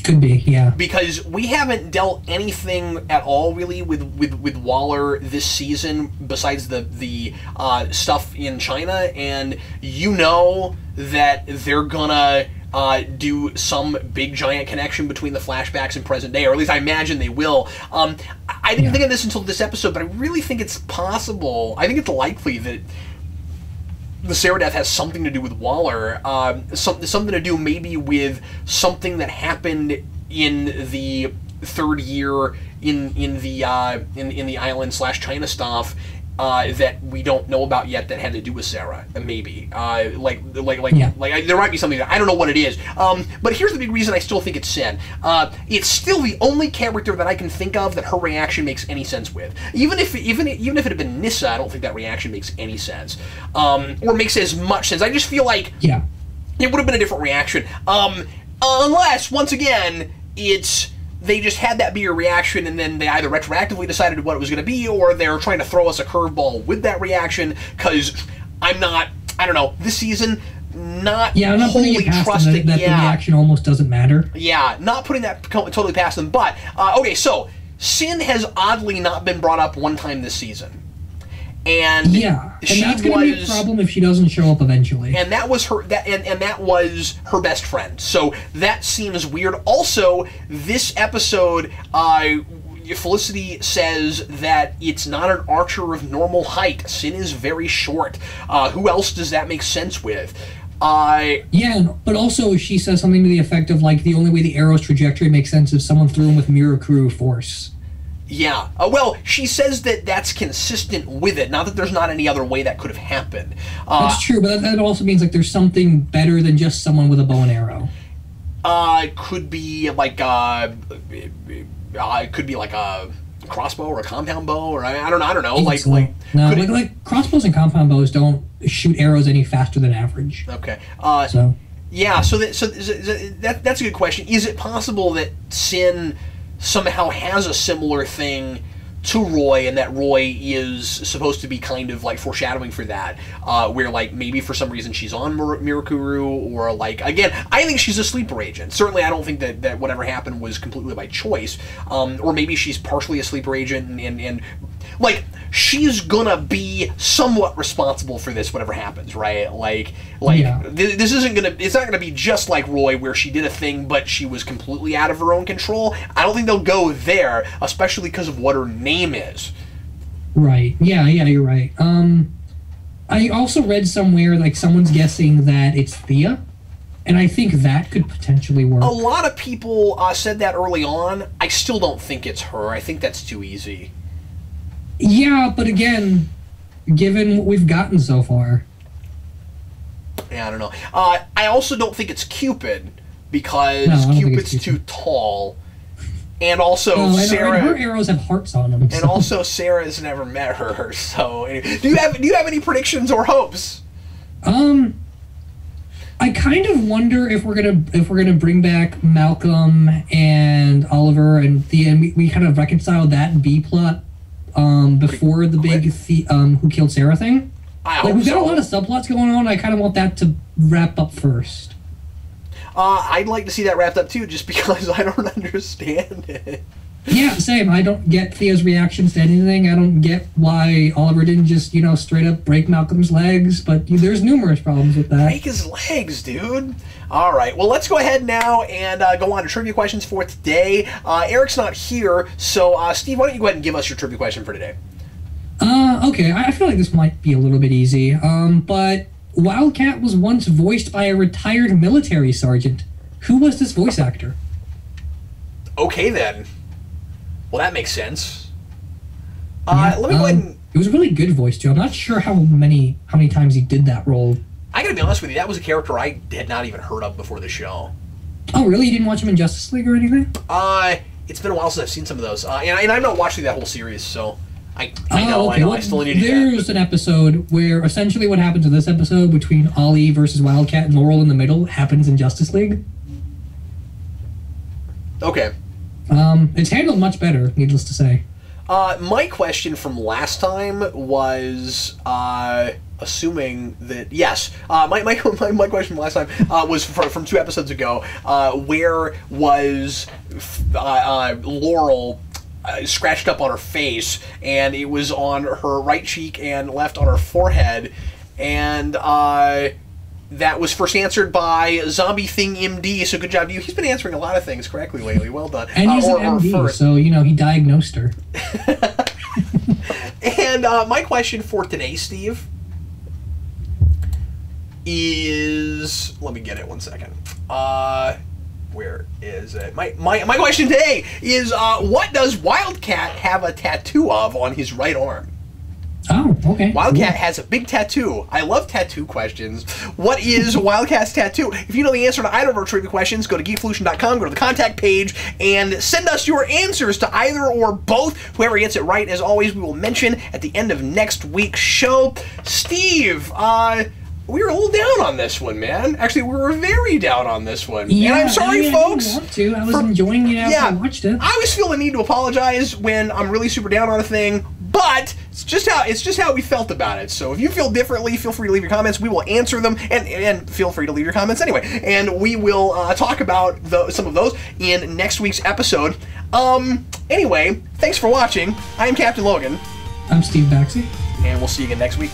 Could be, yeah. Because we haven't dealt anything at all, really, with Waller this season, besides the stuff in China, and you know that they're gonna do some big giant connection between the flashbacks and present day, or at least I imagine they will. I didn't think of this until this episode, but I really think it's possible. I think it's likely that the Sarah death has something to do with Waller, something to do maybe with something that happened in the third year in the island / China stuff that we don't know about yet that had to do with Sarah, maybe. There might be something, I don't know what it is. But here's the big reason I still think it's Sin. It's still the only character that I can think of that her reaction makes any sense with. Even if it had been Nyssa, I don't think that reaction makes any sense. Or makes as much sense. I just feel like it would have been a different reaction. Unless, once again, they just had that be a reaction, and then they either retroactively decided what it was going to be, or they're trying to throw us a curveball with that reaction, because I don't know, this season, not wholly trusting that the reaction almost doesn't matter. Yeah, not putting that totally past them. But, okay, so, Sin has oddly not been brought up one time this season. And that's going to be a problem if she doesn't show up eventually. And that was her that was her best friend. So that seems weird. Also, this episode, Felicity says that it's not an archer of normal height. Sin is very short. Who else does that make sense with? But also she says something to the effect of, like, the only way the arrow's trajectory makes sense is someone threw him with Mirakuru force. Yeah. Well, she says that that's consistent with it, not that there's not any other way that could have happened. That's true, but that also means, like, there's something better than just someone with a bow and arrow. Could be like it could be like a crossbow or a compound bow, or I don't know. Like crossbows and compound bows don't shoot arrows any faster than average. Okay. So that's a good question. Is it possible that Sin somehow has a similar thing to Roy, and that Roy is supposed to be kind of like foreshadowing for that, where, like, maybe for some reason she's on Mirakuru, or, like, again, I think she's a sleeper agent. Certainly I don't think that whatever happened was completely by choice, or maybe she's partially a sleeper agent, and like, she's gonna be somewhat responsible for this, whatever happens, right? This isn't gonna, it's not gonna be just like Roy, where she did a thing, but she was completely out of her own control. I don't think they'll go there, especially because of what her name is. Right. Yeah, you're right. I also read somewhere, like, someone's guessing that it's Thea, and I think that could potentially work. A lot of people said that early on. I still don't think it's her. I think that's too easy. Yeah, but again, given what we've gotten so far. Yeah, I don't know. I also don't think it's Cupid, because Cupid's too tall. And also, Sarah. Her arrows have hearts on them. And also, Sarah's never met her. So, anyway, do you have any predictions or hopes? I kind of wonder if we're gonna bring back Malcolm and Oliver, and we kind of reconcile that B plot before the big who killed Sarah thing. We've got a lot of subplots going on. I kind of want that to wrap up first. I'd like to see that wrapped up too, just because I don't understand it. Yeah, same. I don't get Thea's reactions to anything. I don't get why Oliver didn't just, straight up break Malcolm's legs, but there's numerous problems with that. Break his legs, dude. All right, well, let's go ahead now and go on to trivia questions for today. Eric's not here, so Steve, why don't you go ahead and give us your trivia question for today? Okay, I feel like this might be a little bit easy, but Wildcat was once voiced by a retired military sergeant. Who was this voice actor? Okay, then. Well, that makes sense. Let me go ahead and... It was a really good voice, too. I'm not sure how many times he did that role. I gotta be honest with you, that was a character I had not even heard of before the show. Oh, really? You didn't watch him in Justice League or anything? It's been a while since I've seen some of those. And I'm not watching that whole series, so I know, okay. I still need to do that. There's an episode where essentially what happens in this episode between Ollie versus Wildcat and Laurel in the middle happens in Justice League. Okay. It's handled much better, needless to say. My question from last time was, assuming that, yes, my question from last time was from 2 episodes ago, where was Laurel scratched up on her face, and it was on her right cheek and left on her forehead, and that was first answered by Zombie Thing MD, so good job to you. He's been answering a lot of things correctly lately. Well done. And he's an MD, so, you know, he diagnosed her. And my question for today, Steve, is... Let me get it 1 second. Where is it? My question today is, what does Wildcat have a tattoo of on his right arm? Oh, okay. Wildcat has a big tattoo. I love tattoo questions. What is Wildcat's tattoo? If you know the answer to either of our trivia questions, go to Geekvolution.com, go to the contact page, and send us your answers to either or both. Whoever gets it right, as always, we will mention at the end of next week's show. Steve, we were a little down on this one, man. Actually, we were very down on this one. Yeah, and I'm sorry, folks. I didn't want to. I was enjoying it after I watched it. I always feel the need to apologize when I'm really super down on a thing, but it's just how we felt about it. So if you feel differently, feel free to leave your comments. We will answer them, and feel free to leave your comments anyway. And we will talk about some of those in next week's episode. Anyway, thanks for watching. I am Captain Logan. I'm Steve Baxi. And we'll see you again next week.